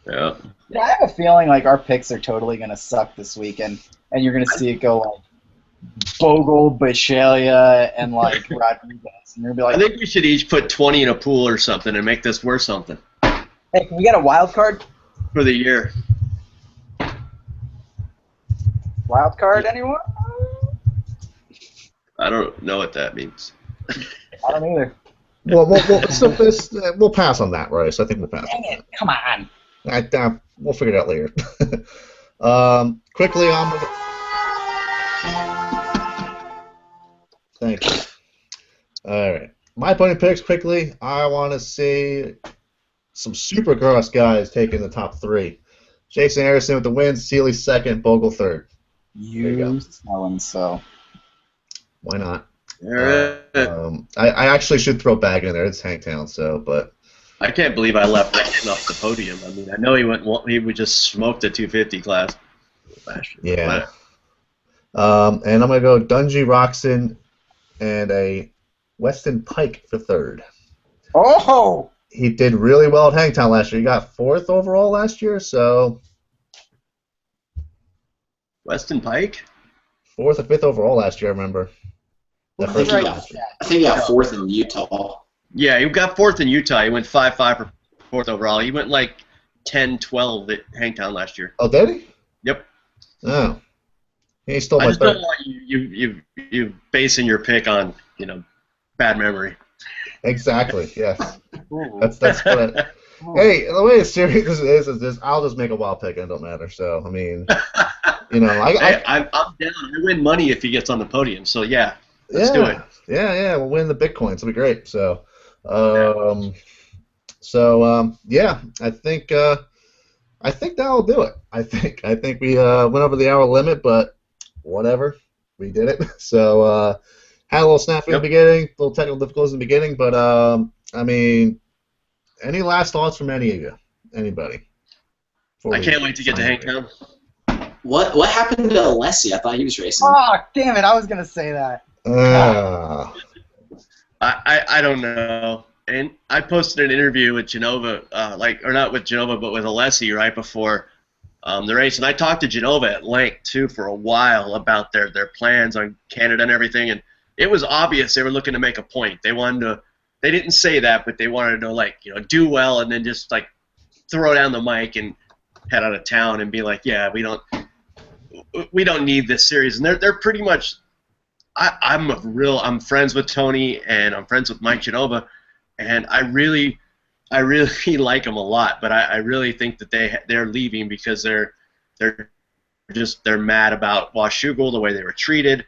[SPEAKER 2] Yep.
[SPEAKER 5] Yeah, I have a feeling like our picks are totally gonna suck this weekend, and you're gonna see it go like Bogle, Bishalia, and like Rodriguez, and you're gonna be like,
[SPEAKER 2] I think we should each put 20 in a pool or something and make this worth something.
[SPEAKER 5] Hey, can we get a wild card?
[SPEAKER 2] For the year.
[SPEAKER 5] Wild card, anyone?
[SPEAKER 2] I don't know what that means.
[SPEAKER 5] I don't either.
[SPEAKER 1] Well, we'll pass on that, Rice. I think we'll pass.
[SPEAKER 5] Dang it! Come on.
[SPEAKER 1] We'll figure it out later. Quickly on. Thank you. All right. My podium picks quickly. I want to see some Supercross guys taking the top 3. Jason Harrison with the win, Seeley second, Bogle third.
[SPEAKER 5] You smelling so.
[SPEAKER 1] Why not?
[SPEAKER 2] All right.
[SPEAKER 1] I actually should throw Bag in there. It's Hangtown, so but.
[SPEAKER 2] I can't believe I left him off the podium. I mean, I know he would just smoke the 250 class.
[SPEAKER 1] Yeah. And I'm gonna go Dungy, Roxon, and a Weston Pike for third.
[SPEAKER 5] Oh!
[SPEAKER 1] He did really well at Hangtown last year. He got 4th overall last year, so.
[SPEAKER 2] Weston Pike?
[SPEAKER 1] 4th or 5th overall last year, I remember.
[SPEAKER 3] I think he got 4th in Utah.
[SPEAKER 2] Yeah, he got 4th in Utah. He went 5-5 for 4th overall. He went like 10-12 at Hangtown last year.
[SPEAKER 1] Oh, did he?
[SPEAKER 2] Yep.
[SPEAKER 1] Oh. He stole my
[SPEAKER 2] I just
[SPEAKER 1] third.
[SPEAKER 2] don't want you basing your pick on, bad memory.
[SPEAKER 1] Exactly, yes. That's what I, hey, the way it's serious is this, I'll just make a wild pick and it don't matter. So, I mean, I'm down.
[SPEAKER 2] I win money if he gets on the podium. So, yeah, let's do it.
[SPEAKER 1] Yeah, we'll win the Bitcoins. It'll be great. So, yeah, I think that'll do it. I think we went over the hour limit, but whatever, we did it. So, had a little snafu in the beginning, a little technical difficulties in the beginning, but I mean, any last thoughts from any of you? Anybody?
[SPEAKER 2] I can't wait to get to Hangtown.
[SPEAKER 3] What happened to Alessi? I thought he was racing.
[SPEAKER 5] Oh, damn it! I was gonna say that.
[SPEAKER 2] I don't know. And I posted an interview with Genova, or not with Genova, but with Alessi right before the race, and I talked to Genova at length too for a while about their plans on Canada and everything, and it was obvious they were looking to make a point. They wanted to. They didn't say that, but they wanted to do well and then just throw down the mic and head out of town and be like, yeah, we don't need this series. And they're pretty much. I'm friends with Tony and I'm friends with Mike Genova, and I really like them a lot. But I really think that they're leaving because they're mad about Washougal, the way they were treated.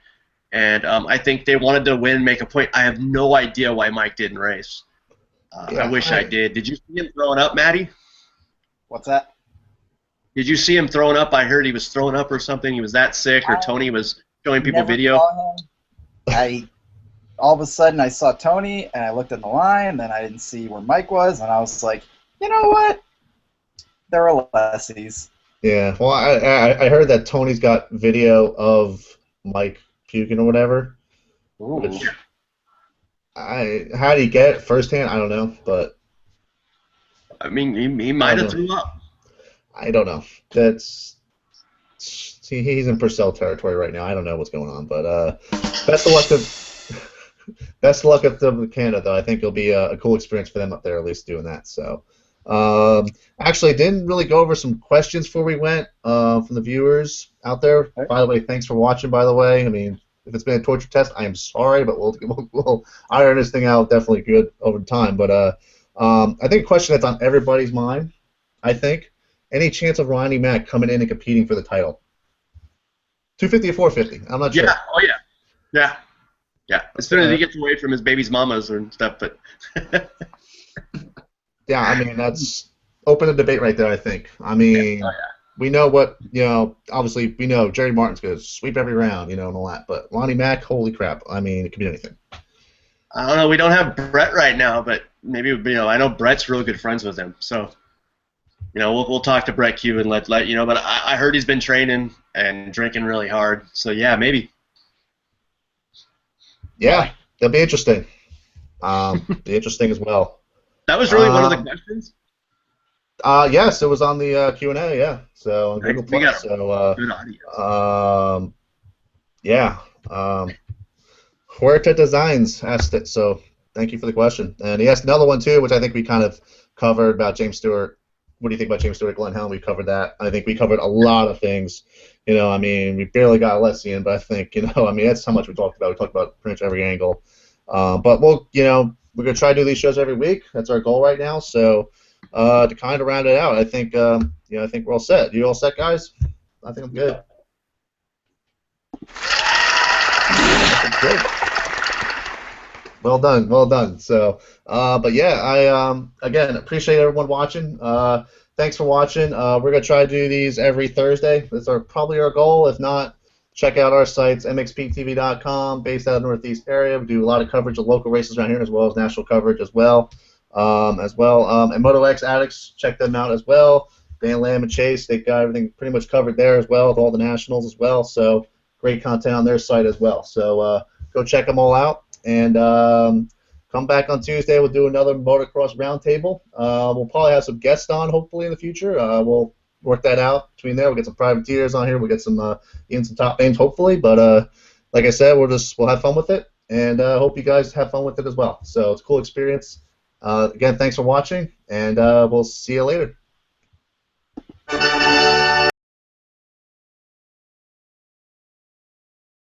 [SPEAKER 2] And I think they wanted to win, make a point. I have no idea why Mike didn't race. I wish I did. Did you see him throwing up, Maddie?
[SPEAKER 5] What's that?
[SPEAKER 2] Did you see him throwing up? I heard he was throwing up or something. He was that sick, or Tony was showing people
[SPEAKER 5] Never
[SPEAKER 2] video.
[SPEAKER 5] saw him. All of a sudden I saw Tony and I looked in the line, and then I didn't see where Mike was, and I was like, you know what? There are lessies.
[SPEAKER 1] Yeah. Well, I heard that Tony's got video of Mike puking or whatever.
[SPEAKER 5] Ooh.
[SPEAKER 1] Which how do you get it firsthand? I don't know, but
[SPEAKER 2] I mean, he might have threw up.
[SPEAKER 1] I don't know. He's in Purcell territory right now. I don't know what's going on, but best of luck to Canada, though. I think it'll be a cool experience for them up there, at least doing that. So, actually, didn't really go over some questions before we went from the viewers out there.
[SPEAKER 5] Okay.
[SPEAKER 1] By the way, thanks for watching. By the way, I mean, if it's been a torture test, I am sorry, but we'll iron this thing out definitely good over time. But I think a question that's on everybody's mind, I think, any chance of Ronnie Mack coming in and competing for the title? 250 or 450? I'm not sure.
[SPEAKER 2] Yeah. Oh yeah. Yeah. Yeah. As soon as he gets away from his baby's mamas and stuff, but.
[SPEAKER 1] Yeah, I mean that's open to debate right there. I think. I mean, we know what obviously we know Jerry Martin's going to sweep every round, and all that. But Ronnie Mack, holy crap! I mean, it could be anything.
[SPEAKER 2] I don't know. We don't have Brett right now, but maybe I know Brett's real good friends with him, so. We'll talk to Brett Q and let you know. But I heard he's been training and drinking really hard. So yeah, maybe.
[SPEAKER 1] Yeah, that'll be interesting. Be interesting as well.
[SPEAKER 2] That was really one of the questions.
[SPEAKER 1] Yes, it was on the Q&A. Yeah, so on Google
[SPEAKER 2] We got
[SPEAKER 1] Plus. So
[SPEAKER 2] good audience.
[SPEAKER 1] Yeah. Huerta Designs asked it. So thank you for the question. And he asked another one too, which I think we kind of covered about James Stewart. What do you think about James Stewart, Glenn Helm? We covered that. I think we covered a lot of things. I mean, we barely got Alessi in, but I think, I mean, that's how much we talked about. We talked about pretty much every angle. But we're going to try to do these shows every week. That's our goal right now. So to kind of round it out, I think, I think we're all set. You all set, guys? I think I'm good. Good. Well done, well done. So, but yeah, I again appreciate everyone watching. Thanks for watching. We're gonna try to do these every Thursday. That's probably our goal. If not, check out our sites, MXPTV.com, based out of the Northeast area. We do a lot of coverage of local races around here as well as national coverage as well. And MotoX Addicts, check them out as well. Dan Lamb and Chase, they got everything pretty much covered there as well with all the nationals as well. So great content on their site as well. So go check them all out. And come back on Tuesday. We'll do another motocross roundtable. We'll probably have some guests on, hopefully, in the future. We'll work that out between there. We'll get some privateers on here. We'll get some top names, hopefully. But like I said, we'll have fun with it, and hope you guys have fun with it as well. So it's a cool experience. Again, thanks for watching, and we'll see you later.